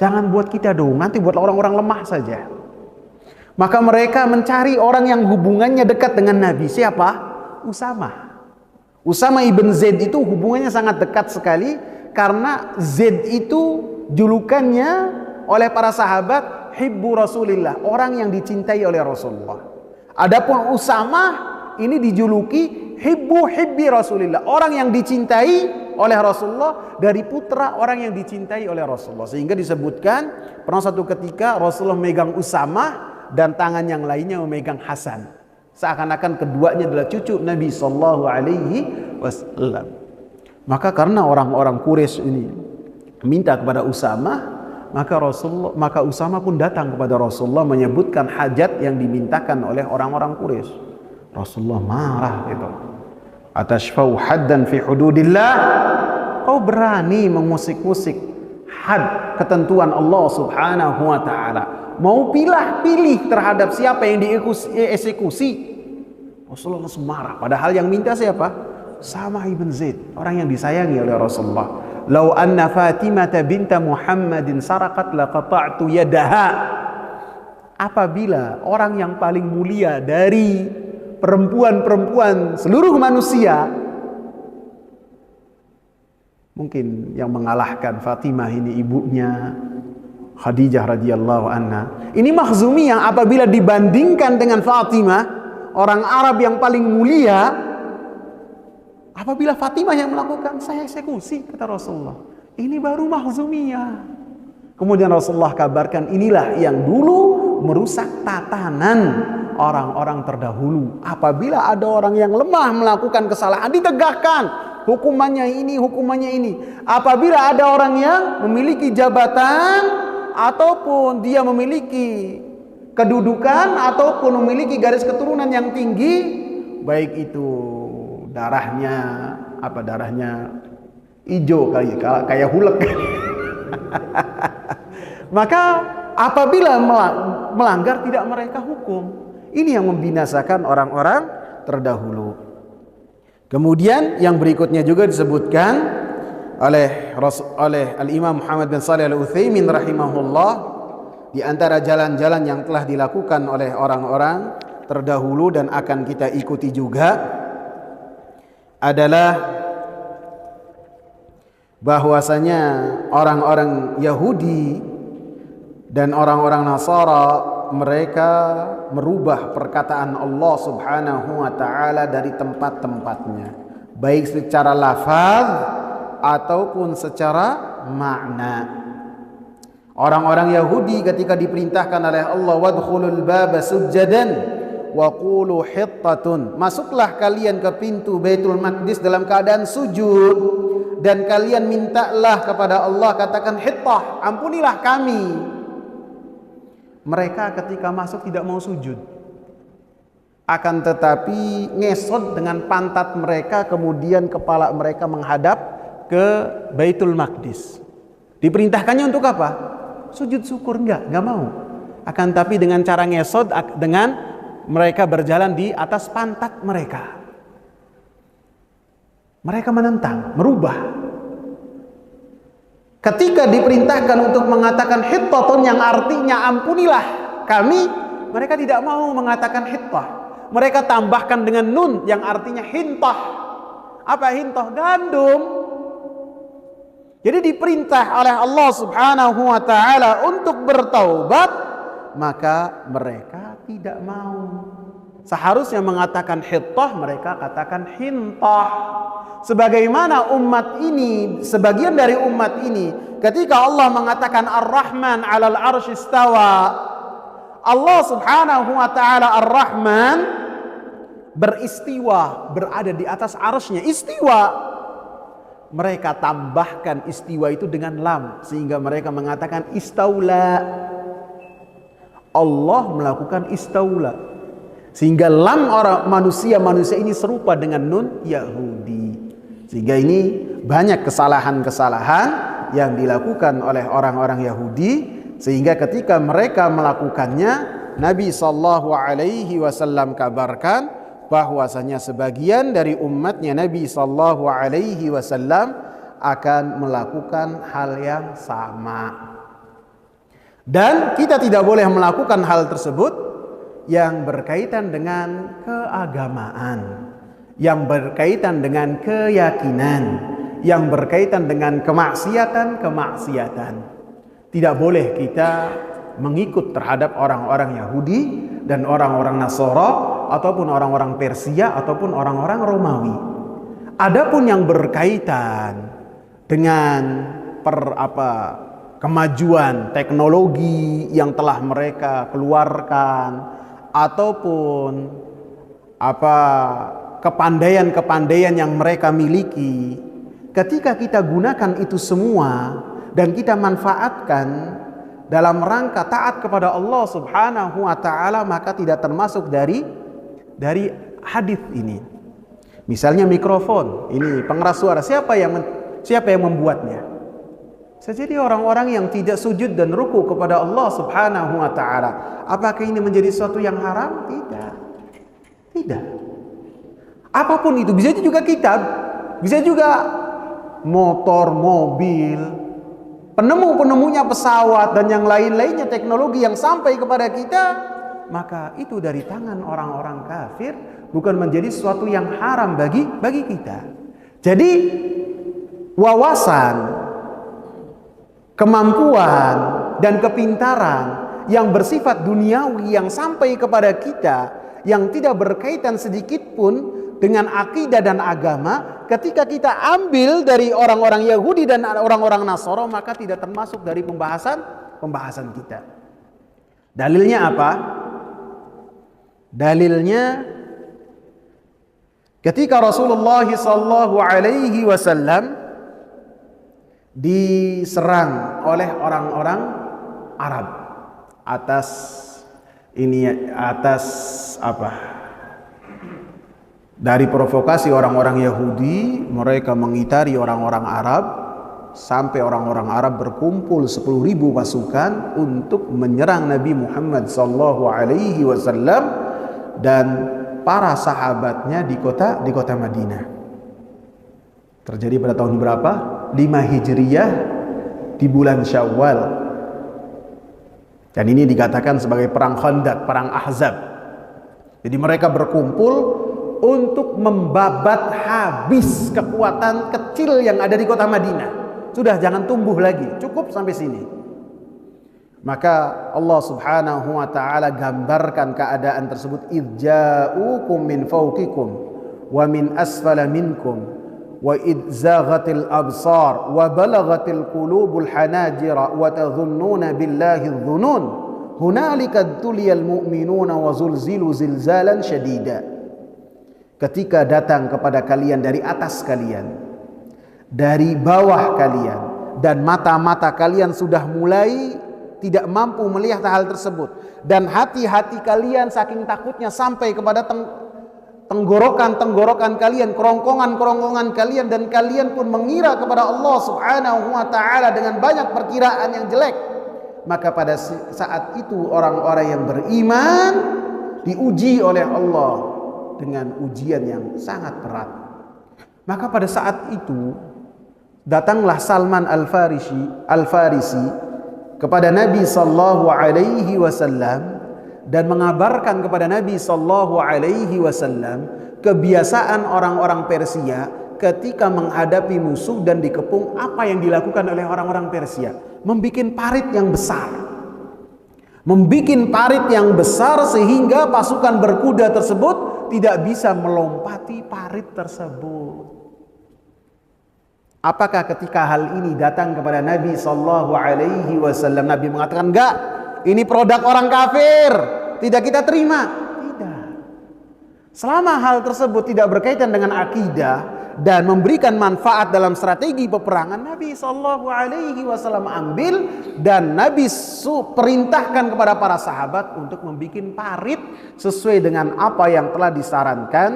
Jangan buat kita dong, nanti buat orang-orang lemah saja. Maka mereka mencari orang yang hubungannya dekat dengan Nabi. Siapa? Usama ibn Zaid itu hubungannya sangat dekat sekali, karena Zaid itu julukannya oleh para sahabat Hibbu Rasulillah, orang yang dicintai oleh Rasulullah. Adapun Usama ini dijuluki Hibbi Rasulillah, orang yang dicintai oleh Rasulullah dari putra orang yang dicintai oleh Rasulullah. Sehingga disebutkan pernah satu ketika Rasulullah memegang Usama dan tangan yang lainnya memegang Hasan. Seakan-akan keduanya adalah cucu Nabi Sallallahu Alaihi Wasallam. Maka karena orang-orang Quraisy ini minta kepada Usama, maka Usama pun datang kepada Rasulullah menyebutkan hajat yang dimintakan oleh orang-orang Quraisy. Rasulullah marah gitu. Atashfau haddan fi hududillah? Kau berani mengusik-usik had ketentuan Allah Subhanahu wa taala. Mau pilih terhadap siapa yang dieksekusi. Rasulullah langsung marah. Padahal yang minta siapa? Usama ibn Zaid, orang yang disayangi oleh Rasulullah. Lau anna Fatimah binta Muhammadin saraqat laqata'tu yadaha. Apabila orang yang paling mulia dari perempuan-perempuan seluruh manusia, mungkin yang mengalahkan Fatimah ini ibunya Khadijah radhiyallahu anha. Ini Makhzumi yang apabila dibandingkan dengan Fatimah, orang Arab yang paling mulia, apabila Fatimah yang melakukan, saya eksekusi, kata Rasulullah. Ini baru Makhzumiyah. Kemudian Rasulullah kabarkan, inilah yang dulu merusak tatanan orang-orang terdahulu. Apabila ada orang yang lemah melakukan kesalahan, ditegakkan hukumannya ini. Apabila ada orang yang memiliki jabatan ataupun dia memiliki kedudukan ataupun memiliki garis keturunan yang tinggi, baik itu darahnya hijau kayak hulek. Maka apabila melanggar, tidak mereka hukum. Ini yang membinasakan orang-orang terdahulu. Kemudian yang berikutnya juga disebutkan oleh Al-Imam Muhammad bin Shalih Al-Utsaimin rahimahullah, di antara jalan-jalan yang telah dilakukan oleh orang-orang terdahulu dan akan kita ikuti juga adalah bahwasanya orang-orang Yahudi dan orang-orang Nasara, mereka merubah perkataan Allah Subhanahu wa taala dari tempat-tempatnya, baik secara lafaz ataupun secara makna. Orang-orang Yahudi ketika diperintahkan oleh Allah, wadkhulul baba sujjadan wa qulu hittatun, masuklah kalian ke pintu Baitul Maqdis dalam keadaan sujud, dan kalian mintalah kepada Allah, katakan hittah, ampunilah kami. Mereka ketika masuk tidak mau sujud. akan tetapi ngesot dengan pantat mereka, kemudian kepala mereka menghadap ke Baitul Maqdis. Diperintahkannya untuk apa? Sujud syukur, enggak mau. Akan tapi dengan cara ngesot, dengan mereka berjalan di atas pantat mereka. Mereka menentang, merubah. Ketika diperintahkan untuk mengatakan hittatun yang artinya ampunilah kami, mereka tidak mau mengatakan hittah. Mereka tambahkan dengan nun yang artinya hintah. Apa hintah? Gandum. Jadi diperintah oleh Allah Subhanahu wa taala untuk bertaubat, maka mereka tidak mau. Seharusnya mengatakan hittah, mereka katakan hintah. Sebagaimana umat ini, sebagian dari umat ini, ketika Allah mengatakan Ar-Rahman 'alal 'arsy istawa, Allah Subhanahu wa taala Ar-Rahman beristiwa, berada di atas arsy-Nya, istiwa. Mereka tambahkan istiwa itu dengan lam, sehingga mereka mengatakan istaula. Allah melakukan istaula, sehingga lam orang manusia ini serupa dengan nun Yahudi. Sehingga ini banyak kesalahan-kesalahan yang dilakukan oleh orang-orang Yahudi, sehingga ketika mereka melakukannya, Nabi sallallahu alaihi wasallam kabarkan bahwasanya sebagian dari umatnya Nabi sallallahu alaihi wasallam akan melakukan hal yang sama. Dan kita tidak boleh melakukan hal tersebut yang berkaitan dengan keagamaan, yang berkaitan dengan keyakinan, yang berkaitan dengan kemaksiatan. Tidak boleh kita mengikut terhadap orang-orang Yahudi dan orang-orang Nasara ataupun orang-orang Persia ataupun orang-orang Romawi. Adapun yang berkaitan dengan kemajuan teknologi yang telah mereka keluarkan ataupun kepandaian yang mereka miliki, ketika kita gunakan itu semua dan kita manfaatkan dalam rangka taat kepada Allah Subhanahu wa taala, maka tidak termasuk dari hadis ini. Misalnya mikrofon, ini pengeras suara, siapa yang membuatnya? Jadi orang-orang yang tidak sujud dan ruku kepada Allah Subhanahu wa taala, apakah ini menjadi sesuatu yang haram? Tidak. Apapun itu, bisa juga kitab, bisa juga motor, mobil, penemu-penemunya pesawat dan yang lain-lainnya teknologi yang sampai kepada kita, maka itu dari tangan orang-orang kafir, bukan menjadi sesuatu yang haram bagi kita. Jadi wawasan, kemampuan dan kepintaran yang bersifat duniawi yang sampai kepada kita, yang tidak berkaitan sedikit pun dengan akidah dan agama, ketika kita ambil dari orang-orang Yahudi dan orang-orang Nasara, maka tidak termasuk dari pembahasan kita. Dalilnya apa? Dalilnya ketika Rasulullah sallallahu alaihi wasallam diserang oleh orang-orang Arab dari provokasi orang-orang Yahudi, mereka mengitari orang-orang Arab sampai orang-orang Arab berkumpul 10.000 pasukan untuk menyerang Nabi Muhammad sallallahu alaihi wasallam dan para sahabatnya di kota Madinah. Terjadi pada tahun berapa? 5 Hijriyah di bulan Syawal. Dan ini dikatakan sebagai perang Khandaq, perang Ahzab. Jadi mereka berkumpul untuk membabat habis kekuatan kecil yang ada di kota Madinah. Sudah, jangan tumbuh lagi, cukup sampai sini. Maka Allah Subhanahu wa taala gambarkan keadaan tersebut, idza'ukum min fawqikum wa min asfala minkum wa idzaghatil absar wa balaghatil qulubul hanajira wa tadhunnuna billahi dhunun hunalika tuliyal mu'minuna wa zulzilu zilzalan syadida. Ketika datang kepada kalian dari atas kalian, dari bawah kalian, dan mata-mata kalian sudah mulai tidak mampu melihat hal tersebut, dan hati-hati kalian saking takutnya sampai kepada tenggorokan kalian, kerongkongan kalian, dan kalian pun mengira kepada Allah Subhanahu wa taala dengan banyak perkiraan yang jelek. Maka pada saat itu orang-orang yang beriman diuji oleh Allah dengan ujian yang sangat berat. Maka pada saat itu datanglah Salman Al-Farisi kepada Nabi sallallahu alaihi wasallam dan mengabarkan kepada Nabi sallallahu alaihi wasallam kebiasaan orang-orang Persia ketika menghadapi musuh dan dikepung. Apa yang dilakukan oleh orang-orang Persia? Membikin parit yang besar. Membikin parit yang besar sehingga pasukan berkuda tersebut tidak bisa melompati parit tersebut. Apakah ketika hal ini datang kepada Nabi sallallahu alaihi wasallam, Nabi mengatakan, enggak, ini produk orang kafir, tidak kita terima? Tidak. Selama hal tersebut tidak berkaitan dengan akidah dan memberikan manfaat dalam strategi peperangan, Nabi sallallahu alaihi wasallam ambil dan Nabi perintahkan kepada para sahabat untuk membuat parit sesuai dengan apa yang telah disarankan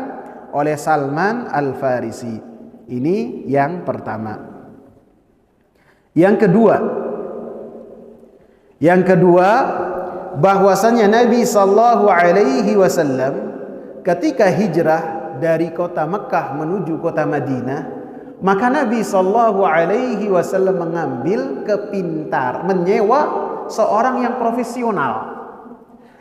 oleh Salman Al-Farisi. Ini yang pertama. Yang kedua, bahwasanya Nabi sallallahu alaihi wasallam ketika hijrah dari kota Mekah menuju kota Madinah, maka Nabi sallallahu alaihi wasallam menyewa seorang yang profesional,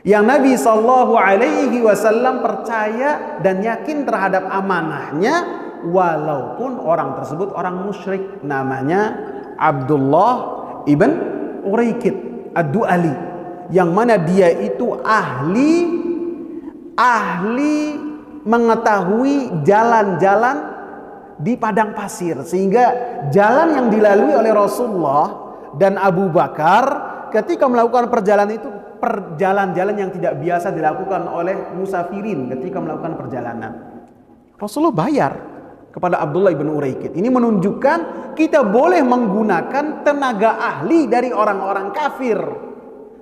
yang Nabi sallallahu alaihi wasallam percaya dan yakin terhadap amanahnya, walaupun orang tersebut orang musyrik, namanya Abdullah ibn Uraikid Ad-Du'ali, yang mana dia itu ahli mengetahui jalan-jalan di padang pasir, sehingga jalan yang dilalui oleh Rasulullah dan Abu Bakar ketika melakukan perjalanan itu jalan-jalan yang tidak biasa dilakukan oleh musafirin ketika melakukan perjalanan. Rasulullah bayar kepada Abdullah bin Uraikid. Ini menunjukkan kita boleh menggunakan tenaga ahli dari orang-orang kafir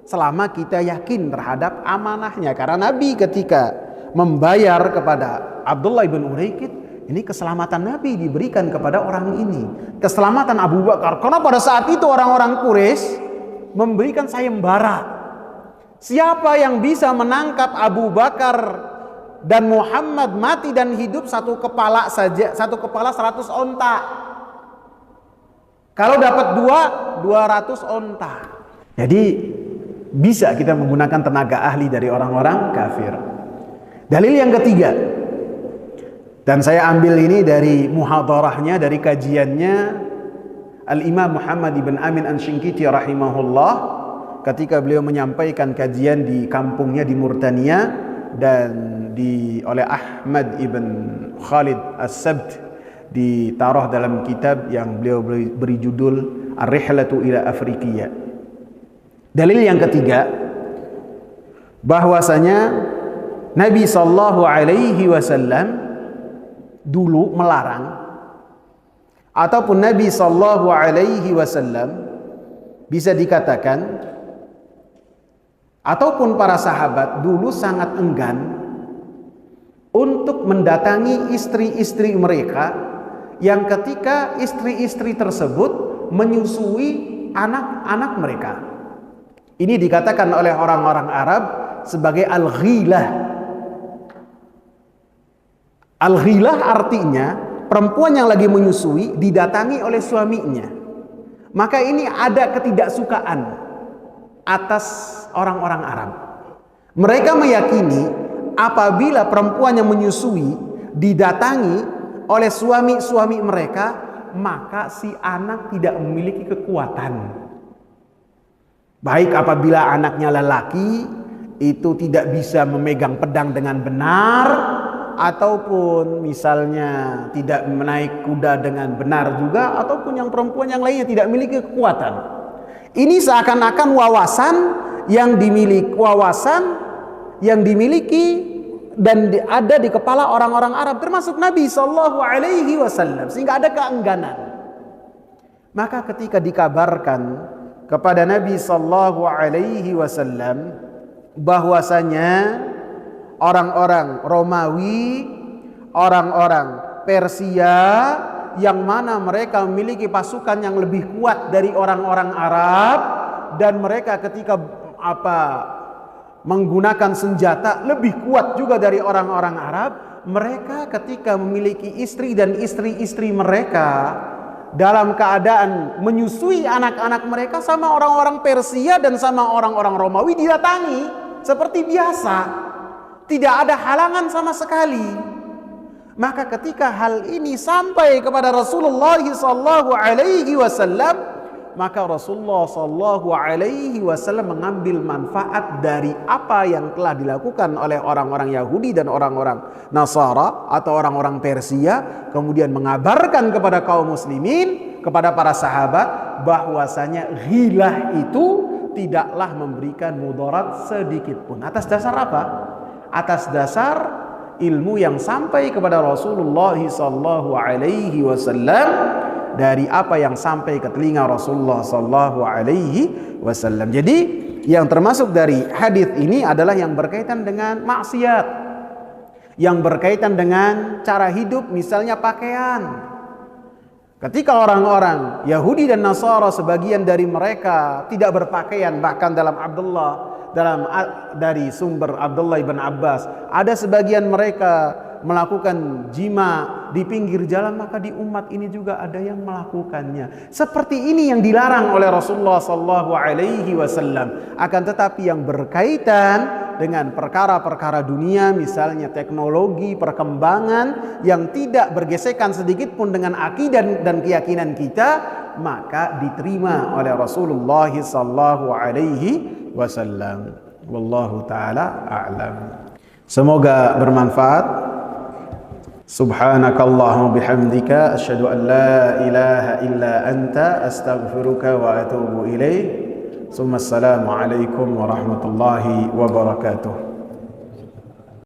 selama kita yakin terhadap amanahnya. Karena Nabi ketika membayar kepada Abdullah bin Uraikid, ini keselamatan Nabi diberikan kepada orang ini, keselamatan Abu Bakar. Karena pada saat itu orang-orang Quraisy memberikan sayembara, siapa yang bisa menangkap Abu Bakar dan Muhammad mati dan hidup satu kepala saja, satu kepala 100 onta. Kalau dapat 200 onta. Jadi bisa kita menggunakan tenaga ahli dari orang-orang kafir. Dalil yang ketiga, dan saya ambil ini dari muhadarahnya, dari kajiannya Al-Imam Muhammad ibn Amin An-Shinkiti rahimahullah, ketika beliau menyampaikan kajian di kampungnya di Murtania, dan oleh Ahmad ibn Khalid As-Sabt ditaruh dalam kitab yang beliau beri judul Ar-Rihlatu ila Afrikiyya. Dalil yang ketiga, bahwasanya Nabi sallallahu alaihi wasallam dulu melarang, ataupun Nabi sallallahu alaihi wasallam bisa dikatakan, ataupun para sahabat dulu sangat enggan untuk mendatangi istri-istri mereka yang ketika istri-istri tersebut menyusui anak-anak mereka. Ini dikatakan oleh orang-orang Arab sebagai al-ghilah. Al-ghilah artinya perempuan yang lagi menyusui didatangi oleh suaminya. Maka ini ada ketidaksukaan atas orang-orang Arab. Mereka meyakini apabila perempuan yang menyusui didatangi oleh suami-suami mereka, maka si anak tidak memiliki kekuatan. Baik apabila anaknya lelaki itu tidak bisa memegang pedang dengan benar, ataupun misalnya tidak menaik kuda dengan benar juga, ataupun yang perempuan yang lainnya tidak memiliki kekuatan. Ini seakan-akan wawasan yang dimiliki dan ada di kepala orang-orang Arab, termasuk Nabi sallallahu alaihi wasallam, sehingga ada keengganan. Maka ketika dikabarkan kepada Nabi sallallahu alaihi wasallam bahwasanya orang-orang Romawi, orang-orang Persia yang mana mereka memiliki pasukan yang lebih kuat dari orang-orang Arab, dan mereka ketika menggunakan senjata lebih kuat juga dari orang-orang Arab. Mereka ketika memiliki istri dan istri-istri mereka dalam keadaan menyusui anak-anak mereka sama orang-orang Persia dan sama orang-orang Romawi didatangi seperti biasa, tidak ada halangan sama sekali. Maka ketika hal ini sampai kepada Rasulullah sallallahu alaihi wasallam, maka Rasulullah sallallahu alaihi wasallam mengambil manfaat dari apa yang telah dilakukan oleh orang-orang Yahudi dan orang-orang Nasara atau orang-orang Persia, kemudian mengabarkan kepada kaum muslimin, kepada para sahabat, bahwasanya ghilah itu tidaklah memberikan mudarat sedikit pun. Atas dasar apa? Atas dasar ilmu yang sampai kepada Rasulullah sallallahu alaihi wasallam dari apa yang sampai ke telinga Rasulullah sallallahu alaihi wasallam. Jadi yang termasuk dari hadis ini adalah yang berkaitan dengan maksiat, yang berkaitan dengan cara hidup, misalnya pakaian. Ketika orang-orang Yahudi dan Nasara sebagian dari mereka tidak berpakaian, bahkan dari sumber Abdullah ibn Abbas, ada sebagian mereka melakukan jima di pinggir jalan, maka di umat ini juga ada yang melakukannya. Seperti ini yang dilarang oleh Rasulullah sallallahu alaihi wasallam. Akan tetapi yang berkaitan dengan perkara-perkara dunia, misalnya teknologi, perkembangan yang tidak bergesekan sedikit pun dengan akidah dan keyakinan kita, maka diterima oleh Rasulullah sallallahu alaihi wasallam. Wallahu taala a'lam. Semoga bermanfaat. Subhanakallahumma bihamdika asyhadu an la ilaha illa anta astaghfiruka wa atubu ilaik. Assalamu alaikum warahmatullahi wabarakatuh.